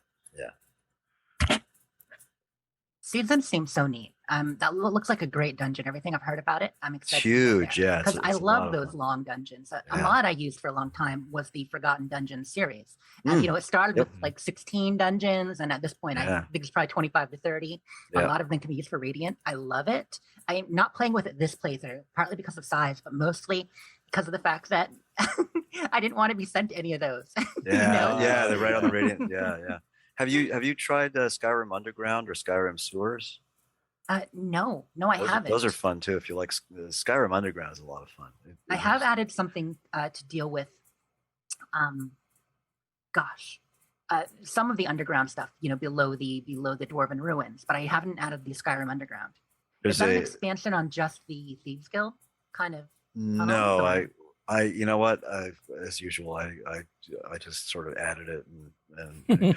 Seasons seems so neat. That looks like a great dungeon. Everything I've heard about it, I'm excited. It's huge, yeah. Because I love those long dungeons. A mod I used for a long time was the Forgotten Dungeons series. And it started with like 16 dungeons, and at this point, I think it's probably 25 to 30. A lot of them can be used for Radiant. I love it. I'm not playing with it this playthrough, partly because of size, but mostly because of the fact that I didn't want to be sent to any of those. Yeah, they're right on the Radiant. Yeah. Have you tried Skyrim Underground or Skyrim Sewers? No, I haven't. Those are fun too. If you like, Skyrim Underground is a lot of fun. I have added something to deal with. Some of the underground stuff, below the Dwarven ruins, but I haven't added the Skyrim Underground. Is that an expansion on just the Thieves Guild? Kind of. No, I you know what? As usual, I just sort of added it, and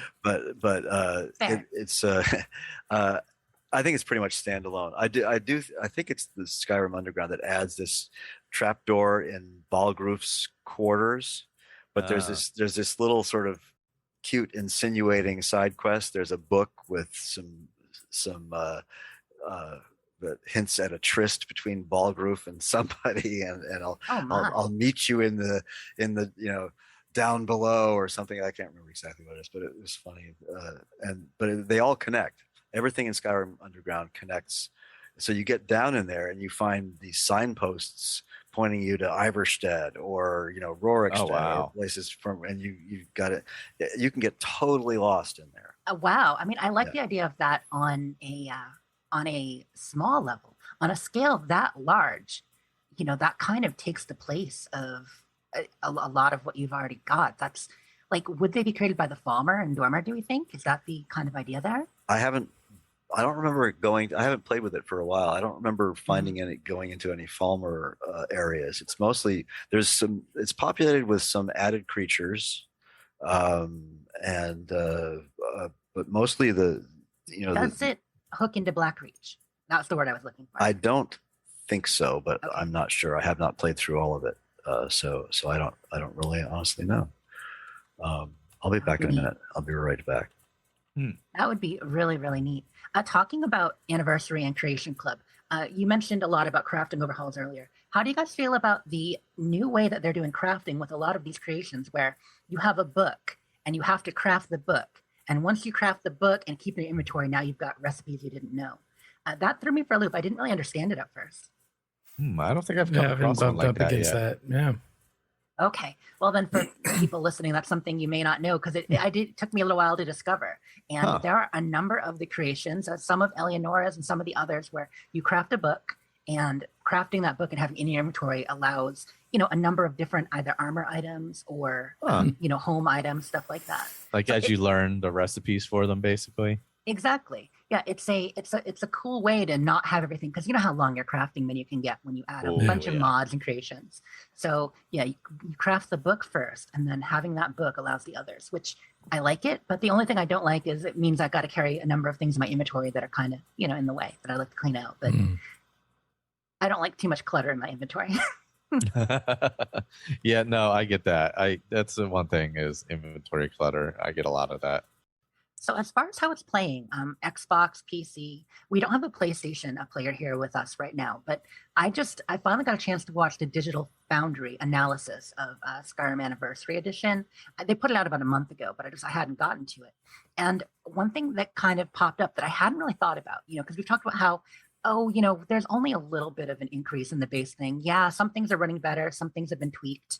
it's I think it's pretty much standalone. I think it's the Skyrim Underground that adds this trapdoor in Balgroof's quarters, but there's this little sort of cute insinuating side quest. There's a book with some that hints at a tryst between Balgroof and somebody, and I'll meet you in the down below or something. I can't remember exactly what it is, but it was funny. But they all connect. Everything in Skyrim Underground connects. So you get down in there and you find these signposts pointing you to Iverstead or Rorikstead or places and you got it. You can get totally lost in there. Wow. I mean, I like the idea of that on a small level. On a scale that large, that kind of takes the place of a lot of what you've already got. That's like, would they be created by the Falmer and Dormer, do we think? Is that the kind of idea there? I don't remember it going. I haven't played with it for a while. I don't remember finding any going into any Falmer areas. It's mostly it's populated with some added creatures, but mostly Does it hook into Blackreach? That's the word I was looking for. I don't think so, but I'm not sure. I have not played through all of it, so I don't really honestly know. I'll be back in a minute. I'll be right back. That would be really, really neat. Talking about Anniversary and Creation Club, you mentioned a lot about crafting overhauls earlier. How do you guys feel about the new way that they're doing crafting with a lot of these creations where you have a book and you have to craft the book? And once you craft the book and keep it in your inventory, now you've got recipes you didn't know. That threw me for a loop. I didn't really understand it at first. I don't think I've come across one like that against yet. that. Yeah. Okay. Well, then for people listening, that's something you may not know because it took me a little while to discover. And there are a number of the creations, some of Eleonora's and some of the others, where you craft a book, and crafting that book and having it in your inventory allows, a number of different either armor items or, home items, stuff like that. Like as you learn the recipes for them, basically. Exactly. Yeah, it's a cool way to not have everything, because you know how long your crafting menu can get when you add a bunch of mods and creations. So yeah, you craft the book first, and then having that book allows the others, which I like it. But the only thing I don't like is it means I've got to carry a number of things in my inventory that are kind of in the way that I like to clean out. But I don't like too much clutter in my inventory. Yeah, no, I get that. That's the one thing is inventory clutter. I get a lot of that. So as far as how it's playing, Xbox, PC, we don't have a PlayStation player here with us right now, but I finally got a chance to watch the Digital Foundry analysis of Skyrim Anniversary Edition. They put it out about a month ago, but I hadn't gotten to it. And one thing that kind of popped up that I hadn't really thought about, because we've talked about how, there's only a little bit of an increase in the base thing. Yeah, some things are running better. Some things have been tweaked.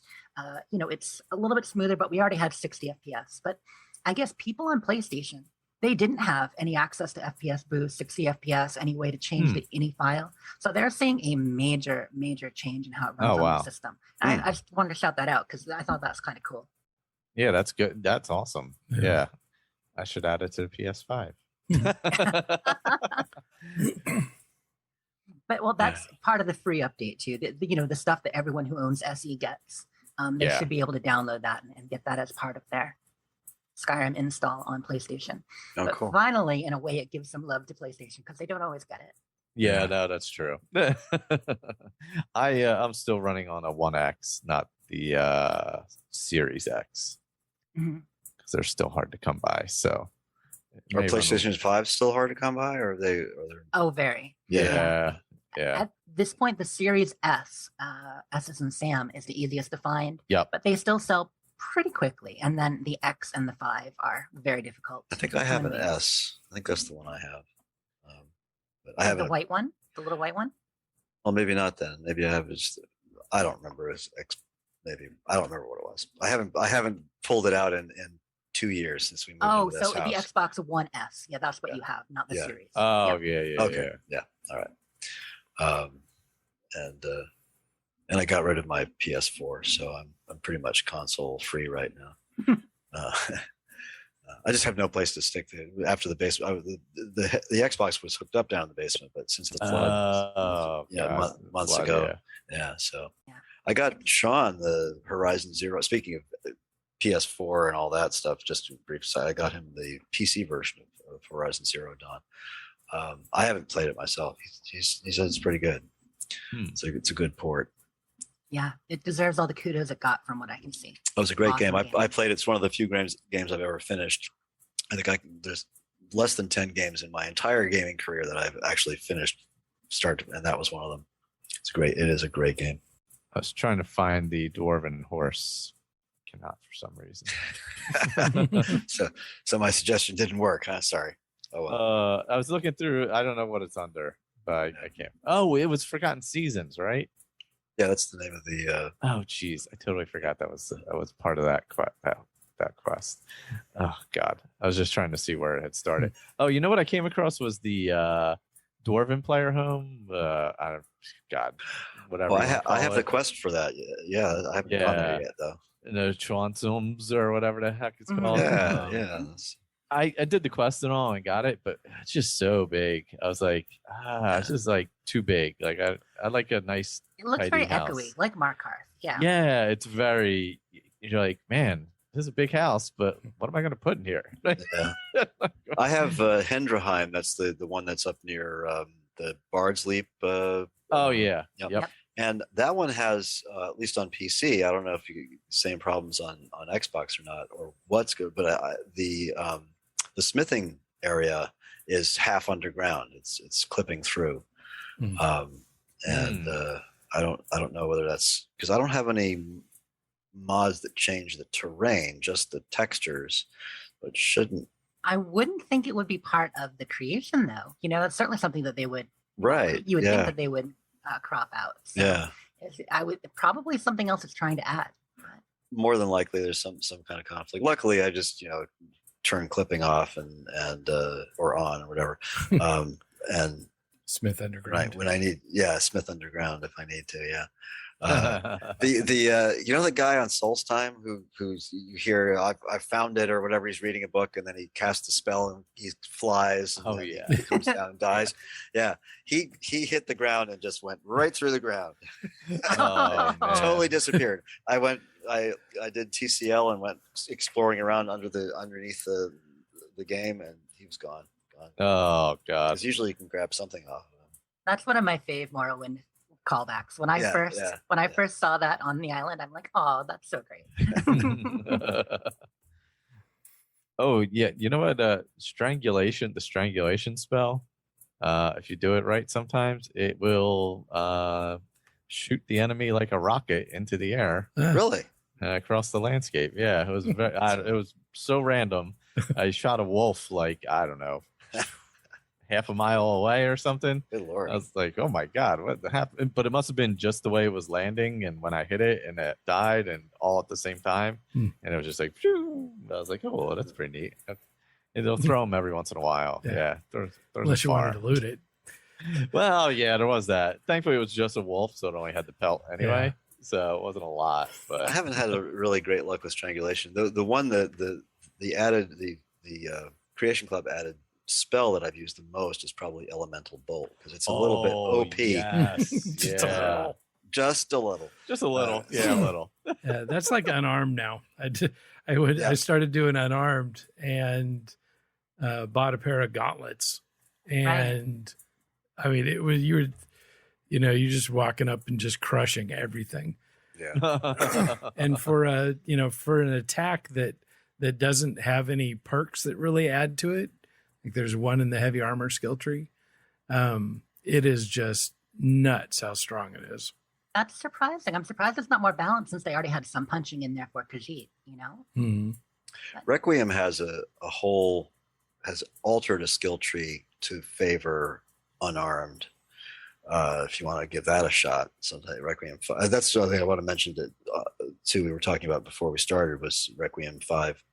It's a little bit smoother, but we already had 60 FPS. But I guess people on PlayStation, they didn't have any access to FPS boost, 60 FPS, any way to change the ini file. So they're seeing a major, major change in how it runs on the system. And I just wanted to shout that out because I thought that's kind of cool. Yeah, that's good. That's awesome. Yeah. I should add it to the PS5. But that's part of the free update too. The stuff that everyone who owns SE gets. They should be able to download that and get that as part of their Skyrim install on PlayStation. But cool. Finally, in a way, it gives some love to PlayStation because they don't always get it. Yeah, no, that's true. I'm still running on a 1X, not the Series X, because they're still hard to come by. So, are PlayStation 5 still hard to come by, or are they? Oh, very. Yeah. At this point, the Series S, S's and Sam, is the easiest to find. Yep. But they still sell pretty quickly, and then the X and the 5 are very difficult. I think I have an S. I think that's the one I have. But I have the white one, the little white one. Well, maybe not then. Maybe I have. I don't remember. Maybe I don't remember what it was. I haven't pulled it out in 2 years since we moved. Oh, into this so house. the Xbox One S. Yeah, that's what you have, not the Series. Oh, yeah. Okay. Yeah. All right. And I got rid of my PS4, so I'm pretty much console free right now. I just have no place to stick after the basement. The Xbox was hooked up down in the basement, but since the flood, months ago, so I got Sean the Horizon Zero. Speaking of PS4 and all that stuff, just a brief side, I got him the PC version of Horizon Zero Dawn. I haven't played it myself. He says it's pretty good. So it's a good port. Yeah, it deserves all the kudos it got from what I can see. It was a great game. I played it. It's one of the few games I've ever finished. I think there's less than 10 games in my entire gaming career that I've actually finished and that was one of them. It's great. It is a great game. I was trying to find the Dwarven Horse. Cannot for some reason. So my suggestion didn't work, huh? Sorry. Oh well. I was looking through. I don't know what it's under, but I can't. Oh, it was Forgotten Seasons, right? Yeah, that's the name of the. Oh, geez, I totally forgot that was part of that quest. Oh God, I was just trying to see where it had started. Oh, you know what I came across was the Dwarven Player Home. Whatever. Well, I have the quest for that. Yeah, I haven't gone there yet though. The Chwansums or whatever the heck it's called. Yeah. I did the quest and all and got it, but it's just so big. I was like, it's just like too big. Like I like a nice. It looks very echoey, like Markarth. Yeah. Yeah, it's very. You're like, man, this is a big house, but what am I going to put in here? I have Hendraheim. That's the one that's up near the Bard's Leap. Oh yeah. Yep. And that one has, at least on PC, I don't know if you same problems on Xbox or not, or what's good, but The smithing area is half underground. It's clipping through, and I don't know whether that's because I don't have any mods that change the terrain, just the textures, but shouldn't. I wouldn't think it would be part of the creation, though. It's certainly something that they would. Right. You would think that they would crop out. So yeah. I would probably something else it's trying to add. More than likely, there's some kind of conflict. Luckily, I just turn clipping off and or on or whatever, and Smith Underground. Right when I need, Smith Underground if I need to, the guy on Soul's Time who's you hear I found it or whatever, he's reading a book and then he casts a spell and he flies. And he comes down and dies. Yeah, he hit the ground and just went right through the ground. Totally disappeared. I did TCL and went exploring around underneath the game and he was gone. Oh God! Because usually you can grab something off of him. That's one of my fave Morrowind callbacks. When I first saw that on the island, I'm like, oh, that's so great. Oh yeah, you know what? The strangulation spell. If you do it right, sometimes it will shoot the enemy like a rocket into the air. Really? Across the landscape. Yeah, it was it was so random. I shot a wolf like, I don't know, half a mile away or something. Good Lord. I was like, oh my God, what happened? But it must have been just the way it was landing and when I hit it and it died and all at the same time. And it was just like, phew. I was like, oh, that's pretty neat. And they'll throw them every once in a while. Yeah. Unless you wanted to loot it. Well, yeah, there was that. Thankfully, it was just a wolf, so it only had the pelt anyway. So it wasn't a lot. But I haven't had a really great luck with strangulation. The one that the Creation Club added spell that I've used the most is probably Elemental Bolt because it's a little bit OP. Yes. Just a little. Yeah, a little. Yeah, that's like unarmed now. I started doing unarmed and bought a pair of gauntlets, and I mean you're just walking up and just crushing everything. Yeah. And for an attack that doesn't have any perks that really add to it, like there's one in the heavy armor skill tree. It is just nuts how strong it is. That's surprising. I'm surprised it's not more balanced since they already had some punching in there for Khajiit, Mm-hmm. Requiem has has altered a skill tree to favor unarmed. If you want to give that a shot sometime, Requiem 5. That's the other thing I want to mention that too. We were talking about before we started was Requiem 5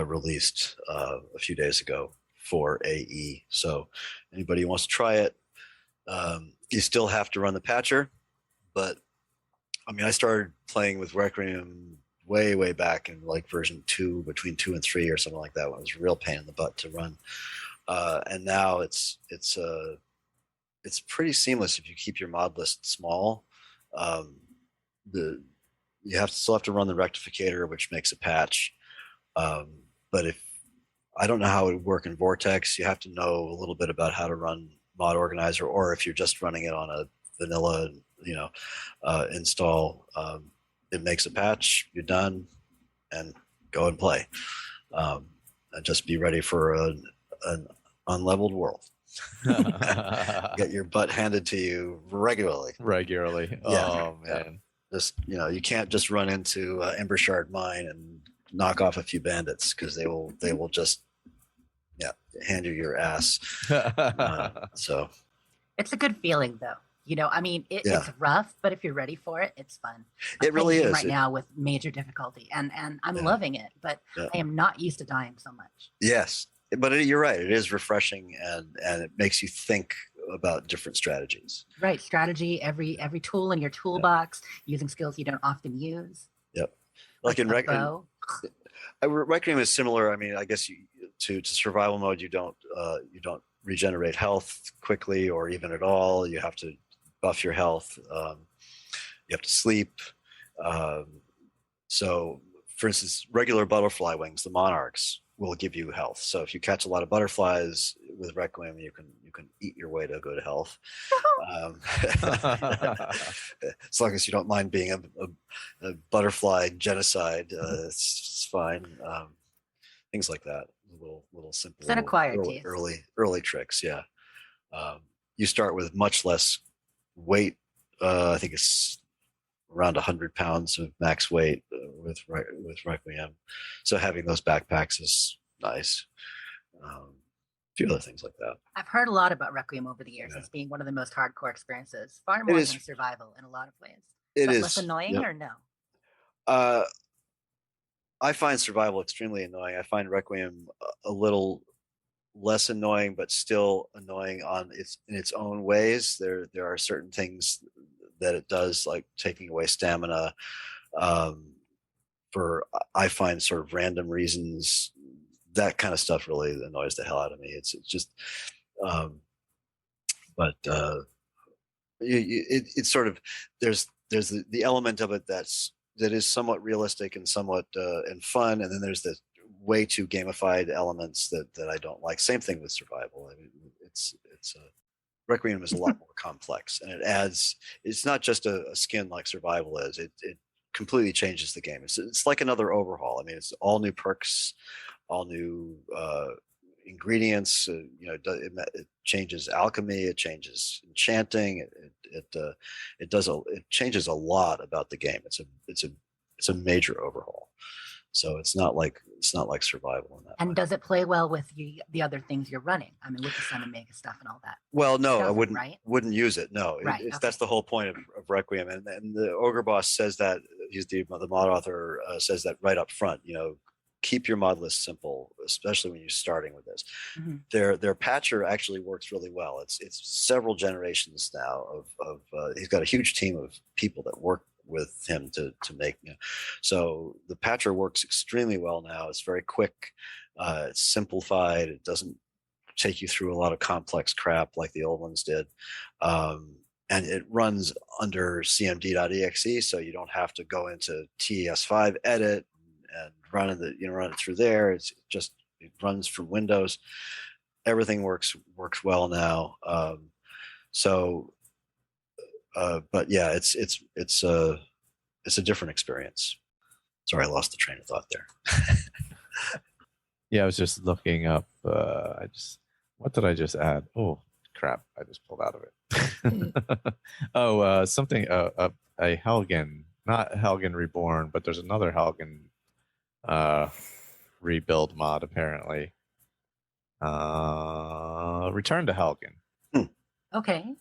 released a few days ago for AE. So anybody who wants to try it, you still have to run the patcher. But I mean, I started playing with Requiem way back in like version 2, between 2 and 3 or something like that. When it was a real pain in the butt to run, and now it's pretty seamless if you keep your mod list small. You still have to run the rectificator, which makes a patch. But if I don't know how it would work in Vortex, you have to know a little bit about how to run Mod Organizer, or if you're just running it on a vanilla, install, it makes a patch. You're done, and go and play, and just be ready for an unleveled world. Get your butt handed to you regularly. Oh man. Yeah. Just you can't just run into Embershard Mine and knock off a few bandits because they will just hand you your ass. So it's a good feeling though. It's rough, but if you're ready for it, it's fun. It really is right now with major difficulty, and I'm loving it, but I am not used to dying so much. Yes, but you're right. It is refreshing, and it makes you think about different strategies. Right, strategy. Every tool in your toolbox, using skills you don't often use. Yep, like in Requiem is similar. I mean, I guess to survival mode, you don't regenerate health quickly or even at all. You have to buff your health. You have to sleep. So, for instance, regular butterfly wings, the monarchs, will give you health. So if you catch a lot of butterflies with Requiem, you can eat your way to good health. As long as you don't mind being a butterfly genocide, it's fine. Things like that. little simple It's an acquired early, taste. early tricks. Yeah. You start with much less weight. I think it's around 100 pounds of max weight with Requiem. So having those backpacks is nice. A few other things like that. I've heard a lot about Requiem over the years as being one of the most hardcore experiences, far more than survival in a lot of ways. It is less annoying or no? I find survival extremely annoying. I find Requiem a little less annoying, but still annoying in its own ways. There are certain things that it does, like taking away stamina for, I find, sort of random reasons. That kind of stuff really annoys the hell out of me. It's just, it's sort of, there's the element of it that is somewhat realistic and somewhat and fun, and then there's the way too gamified elements that I don't like. Same thing with survival. I mean, it's Requiem is a lot more complex, and it's not just a skin like survival is. It completely changes the game. It's like another overhaul. I mean, it's all new perks, all new ingredients. It changes alchemy. It changes enchanting. It changes a lot about the game. It's a major overhaul. So it's not like survival in that. And way. Does it play well with the other things you're running? I mean, with the Sun and Mega stuff and all that. Well, no, I Right? wouldn't use it. No, Right, that's the whole point of Requiem. And the Ogre Boss says that, he's the mod author, says that right up front. Keep your mod list simple, especially when you're starting with this. Mm-hmm. Their patcher actually works really well. It's several generations now of he's got a huge team of people that work with him to make. So the patcher works extremely well now. It's very quick. It's simplified. It doesn't take you through a lot of complex crap like the old ones did. And it runs under cmd.exe, so you don't have to go into TES5 edit and run it through there. It runs from Windows. Everything works well now. But yeah, it's a different experience. Sorry, I lost the train of thought there. Yeah, I was just looking up. What did I just add? Oh crap! I just pulled out of it. Something. A Helgen, not Helgen Reborn, but there's another Helgen rebuild mod apparently. Return to Helgen. Okay.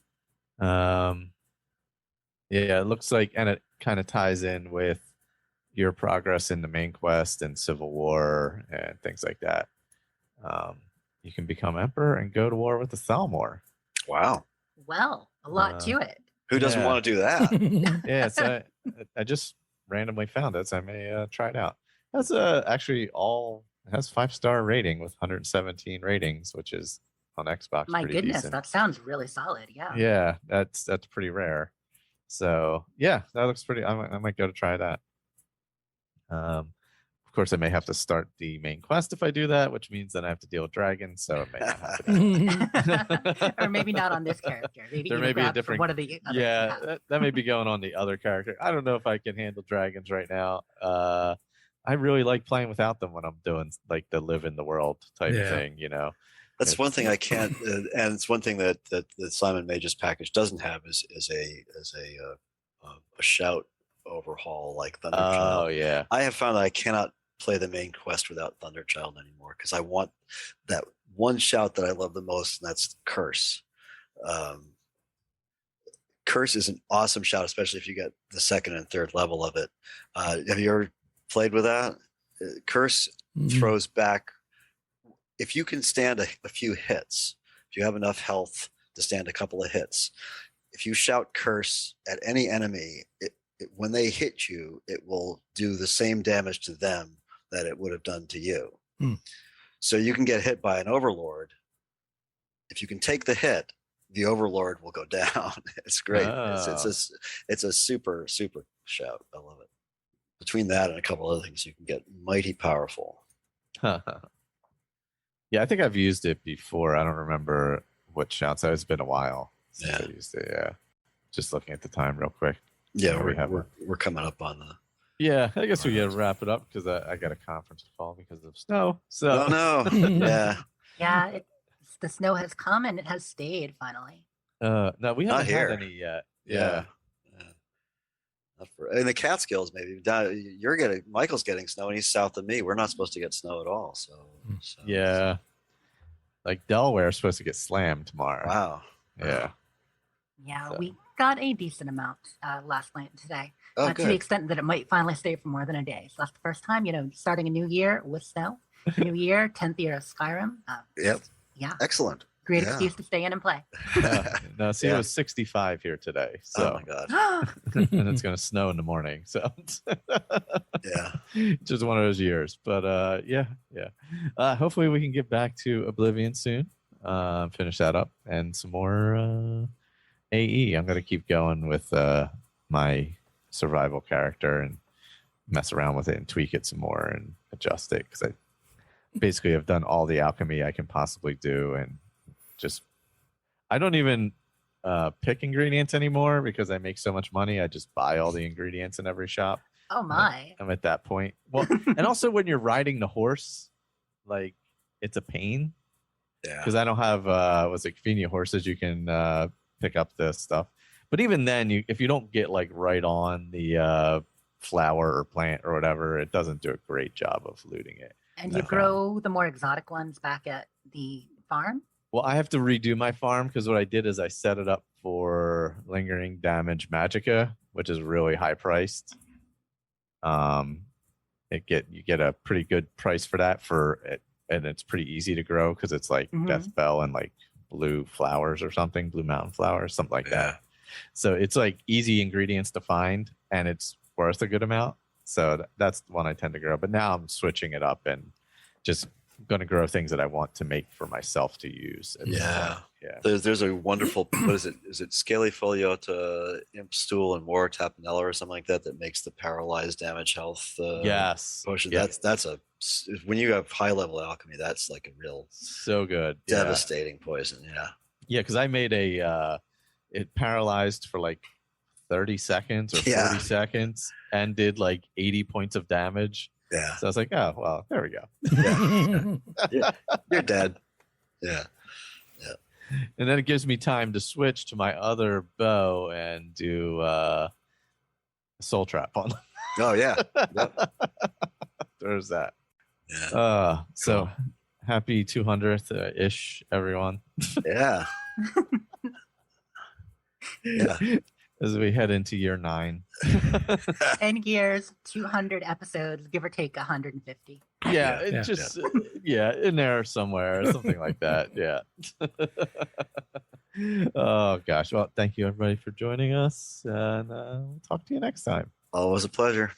Yeah, it looks like, and it kind of ties in with your progress in the main quest and Civil War and things like that. You can become emperor and go to war with the Thalmor. Wow. Well, a lot to it. Who doesn't want to do that? Yeah, so I just randomly found it, so I may try it out. That's actually it has 5-star rating with 117 ratings, which is on Xbox. My pretty goodness, decent. that sounds really solid. Yeah. Yeah, that's pretty rare. So yeah, that looks pretty. I might go to try that. Of course, I may have to start the main quest if I do that, which means then I have to deal with dragons. So it may not happen. Or maybe not on this character. Maybe there may be a different one of the other. Yeah, that may be going on the other character. I don't know if I can handle dragons right now. I really like playing without them when I'm doing like the live in the world type thing. That's one thing I can't, and it's one thing that Simon Mage's package doesn't have is a shout overhaul like Thunderchild. Oh yeah, I have found that I cannot play the main quest without Thunderchild anymore because I want that one shout that I love the most, and that's Curse. Curse is an awesome shout, especially if you get the second and third level of it. Have you ever played with that? Curse throws back. If you can stand a few hits, if you have enough health to stand a couple of hits, if you shout Curse at any enemy, when they hit you, it will do the same damage to them that it would have done to you. So you can get hit by an overlord. If you can take the hit, the overlord will go down. It's great. It's a super shout. I love it. Between that and a couple other things, you can get mighty powerful. Yeah, I think I've used it before. I don't remember what shouts. It's been a while since I used it. Yeah, just looking at the time real quick. Yeah, we're coming up on Yeah, I guess we gotta wrap it up because I got a conference to call because of snow. So Oh no. Yeah. Yeah, the snow has come and it has stayed finally. no, we Not haven't had here. any yet. Yeah. Yeah. Not in the Catskills, maybe. Michael's getting snow, and he's south of me. We're not supposed to get snow at all. So Yeah. Like Delaware's supposed to get slammed tomorrow. Wow. Yeah. Yeah, So. we got a decent amount last night and today. Oh, to the extent that it might finally stay for more than a day. So that's the first time, starting a new year with snow. New year, 10th year of Skyrim. Yep. Yeah. Excellent. Great Yeah. excuse to stay in and play. No, see, it was 65 here today. So. Oh my god. And it's gonna snow in the morning. So. Yeah. Just one of those years. But yeah. Hopefully we can get back to Oblivion soon. Finish that up and some more AE. I'm gonna keep going with my survival character and mess around with it and tweak it some more and adjust it because I basically have done all the alchemy I can possibly do and just I don't even pick ingredients anymore because I make so much money. I just buy all the ingredients in every shop. Oh my. I'm at that point. Well, and also when you're riding the horse, like it's a pain. Yeah. Because I don't have convenient horses you can pick up this stuff. But even then, if you don't get like right on the flower or plant or whatever, it doesn't do a great job of looting it. And you grow the more exotic ones back at the farm? Well, I have to redo my farm because what I did is I set it up for lingering damage magicka, which is really high priced. You get a pretty good price for that and it's pretty easy to grow because it's like death bell and like blue flowers or something, blue mountain flowers, something like that. So it's like easy ingredients to find and it's worth a good amount. So that's one I tend to grow. But now I'm switching it up and just going to grow things that I want to make for myself to use. Yeah. Yeah. There's a wonderful, what is it? Is it Scalyfoliota, Imp Stool, and more Tapanella or something like that that makes the paralyzed damage health yes. potion? Yeah. That's when you have high level alchemy, that's like a real so good. Devastating poison. Yeah. Yeah, because I made it paralyzed for like 30 seconds or 40 seconds and did like 80 points of damage. Yeah. So I was like, oh, well, there we go. Yeah. You're dead. Yeah. And then it gives me time to switch to my other bow and do soul trap on them. Oh, yeah. Yep. There's that. Yeah. So happy 200th ish, everyone. Yeah. Yeah. As we head into year 9. 10 years, 200 episodes, give or take 150. Yeah, in there somewhere, something like that. Yeah. Oh gosh. Well, thank you everybody for joining us, and we'll talk to you next time. Always a pleasure.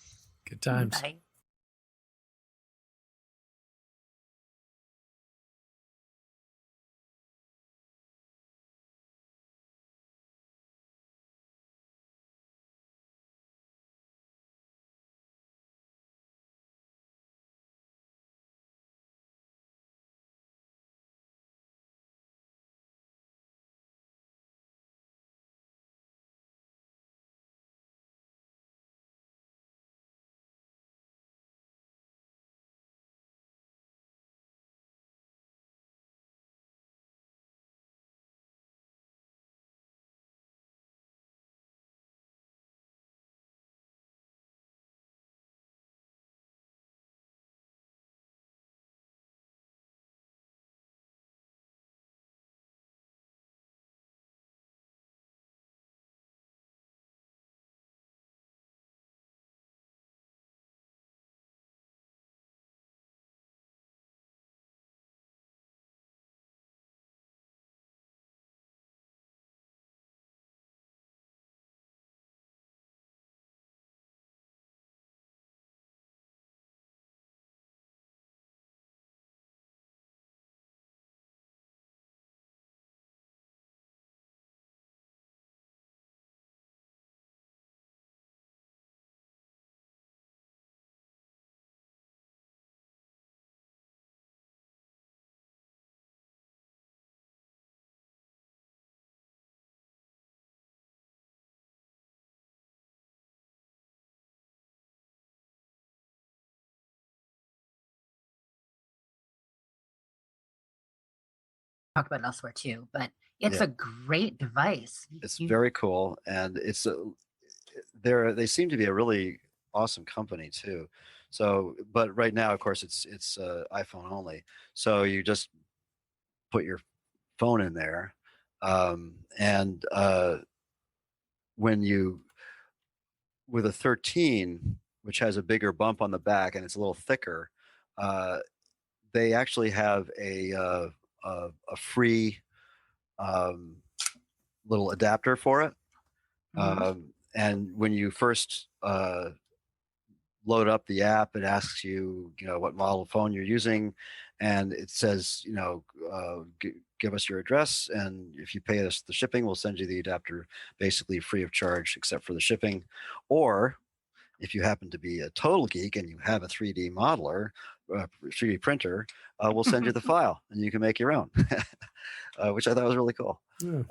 Good times. Bye. talked about it elsewhere too, but it's Yeah. a great device. It's very cool, and they seem to be a really awesome company too. So, but right now, of course, it's iPhone only. So you just put your phone in there, and when you with a 13, which has a bigger bump on the back and it's a little thicker, they actually have a free little adapter for it. And when you first load up the app, it asks you, what model phone you're using, and it says, give us your address, and if you pay us the shipping, we'll send you the adapter basically free of charge, except for the shipping. Or if you happen to be a total geek and you have a 3D modeler, 3D printer, we'll send you the file, and you can make your own, which I thought was really cool. Yeah.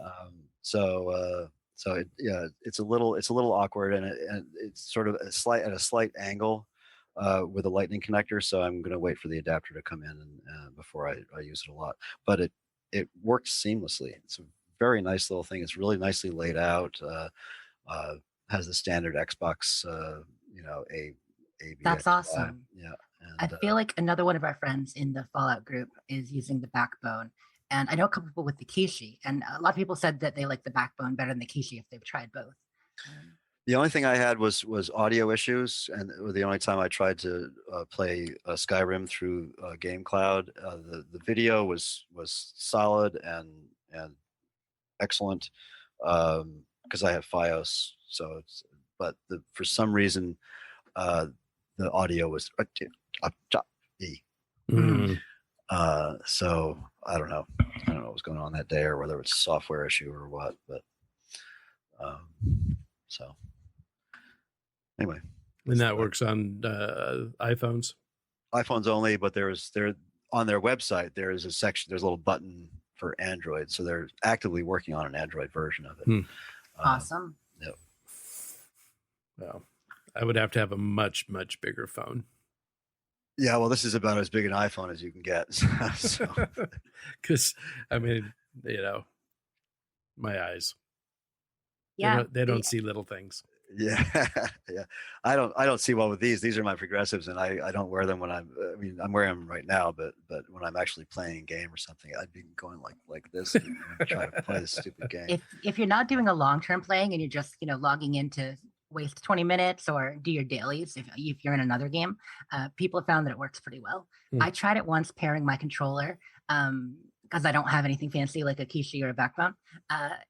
It's a little awkward, and it's sort of at a slight angle with a lightning connector. So I'm going to wait for the adapter to come in and before I use it a lot. But it works seamlessly. It's a very nice little thing. It's really nicely laid out. Has the standard Xbox, AV. That's awesome. Yeah. And, I feel like another one of our friends in the Fallout group is using the Backbone. And I know a couple people with the Kishi, and a lot of people said that they like the Backbone better than the Kishi if they've tried both. The only thing I had was audio issues, and the only time I tried to play Skyrim through Game Cloud, the video was solid and excellent because I have FiOS. So, for some reason, the audio was so I don't know what was going on that day, or whether it's a software issue or what. But so anyway, And that works on iPhones. iPhones only, but there on their website there's a section, there's a little button for Android, so they're actively working on an Android version of it. Awesome. Yep. Well, I would have to have a much bigger phone. Yeah, well, this is about as big an iPhone as you can get. Because I mean, my eyes. Yeah. They don't see little things. Yeah, yeah. I don't see well with these. These are my progressives, and I don't wear them when I'm wearing them right now, but when I'm actually playing a game or something, I'd be going like this, trying to play this stupid game. If you're not doing a long-term playing and you're just logging in to waste 20 minutes or do your dailies, if you're in another game, people have found that it works pretty well. I tried it once pairing my controller because I don't have anything fancy like a Kishi or a Backbone,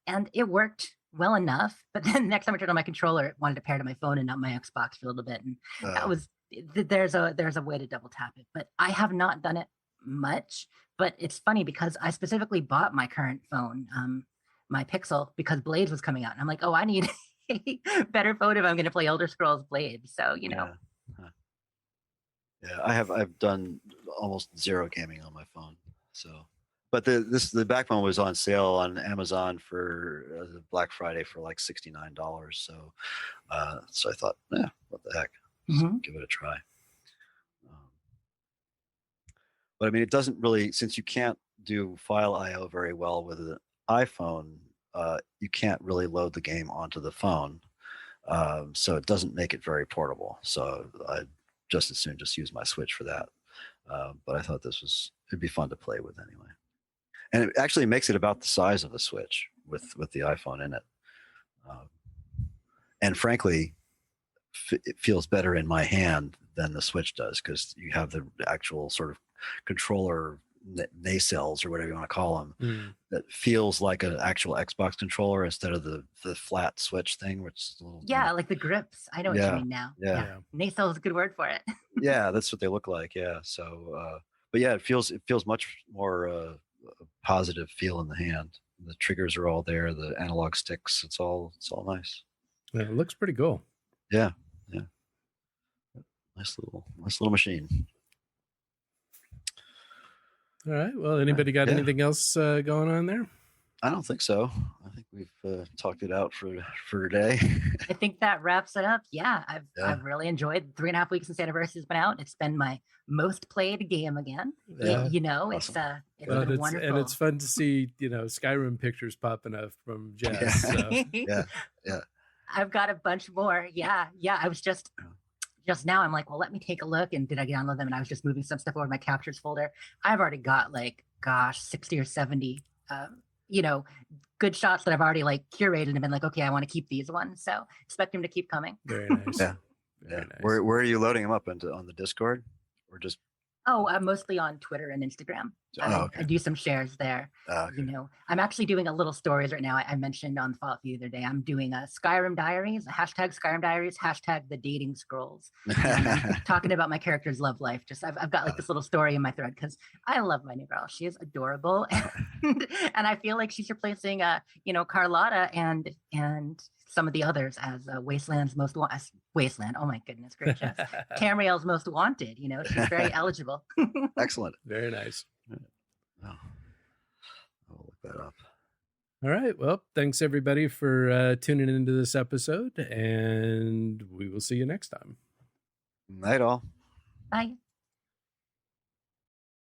and it worked well enough. But then next time I turned on my controller, it wanted to pair to my phone and not my Xbox for a little bit, and that was there's a way to double tap it. But I have not done it much. But it's funny because I specifically bought my current phone, my Pixel, because Blades was coming out, and I'm like, oh, I need better phone if I'm going to play Elder Scrolls Blades. So Yeah, I've done almost zero gaming on my phone. So, but the Backbone was on sale on Amazon for Black Friday for like $69. So, so I thought, what the heck, give it a try. But I mean, it doesn't really, since you can't do file I/O very well with an iPhone. You can't really load the game onto the phone, so it doesn't make it very portable. So I'd just as soon just use my Switch for that. But I thought it'd be fun to play with anyway. And it actually makes it about the size of the Switch with the iPhone in it. And frankly, it feels better in my hand than the Switch does, because you have the actual sort of controller nacelles or whatever you want to call them, that feels like an actual Xbox controller instead of the flat Switch thing, which is a little like the grips. I know what you mean now. Yeah. Nacelle is a good word for it. Yeah, that's what they look like. Yeah. So, but yeah, it feels much more positive feel in the hand. The triggers are all there. The analog sticks. It's all nice. Yeah, it looks pretty cool. Yeah. Nice little machine. All right. Well, anybody got anything else going on there? I don't think so. I think we've talked it out for today. I think that wraps it up. Yeah, Yeah. I've really enjoyed 3.5 weeks since Anniversary has been out. It's been my most played game again. Yeah. You know, Awesome. it's Well, been wonderful. and it's fun to see, Skyrim pictures popping up from Jess. So. Yeah. I've got a bunch more. Yeah. I was just now I'm like, well, let me take a look. And did I download them? And I was just moving some stuff over to my captures folder. I've already got 60 or 70 good shots that I've already curated and been like, okay, I want to keep these ones. So expect them to keep coming. Very nice. Yeah. Very nice. Where are you loading them up on the Discord or just? Oh, I'm mostly on Twitter and Instagram. Okay. I do some shares there. Okay. I'm actually doing a little stories right now. I mentioned on the Fallout the other day, I'm doing a Skyrim Diaries, hashtag Skyrim Diaries, hashtag the dating scrolls. I'm talking about my character's love life. I've got this little story in my thread because I love my new girl. She is adorable. And I feel like she's replacing, Carlotta and some of the others as Wasteland's most Wasteland. Oh my goodness gracious. Tamriel's most wanted. She's very eligible. Excellent. Very nice. Oh, I'll look that up. All right. Well, thanks everybody for tuning into this episode, and we will see you next time. Night all. Bye.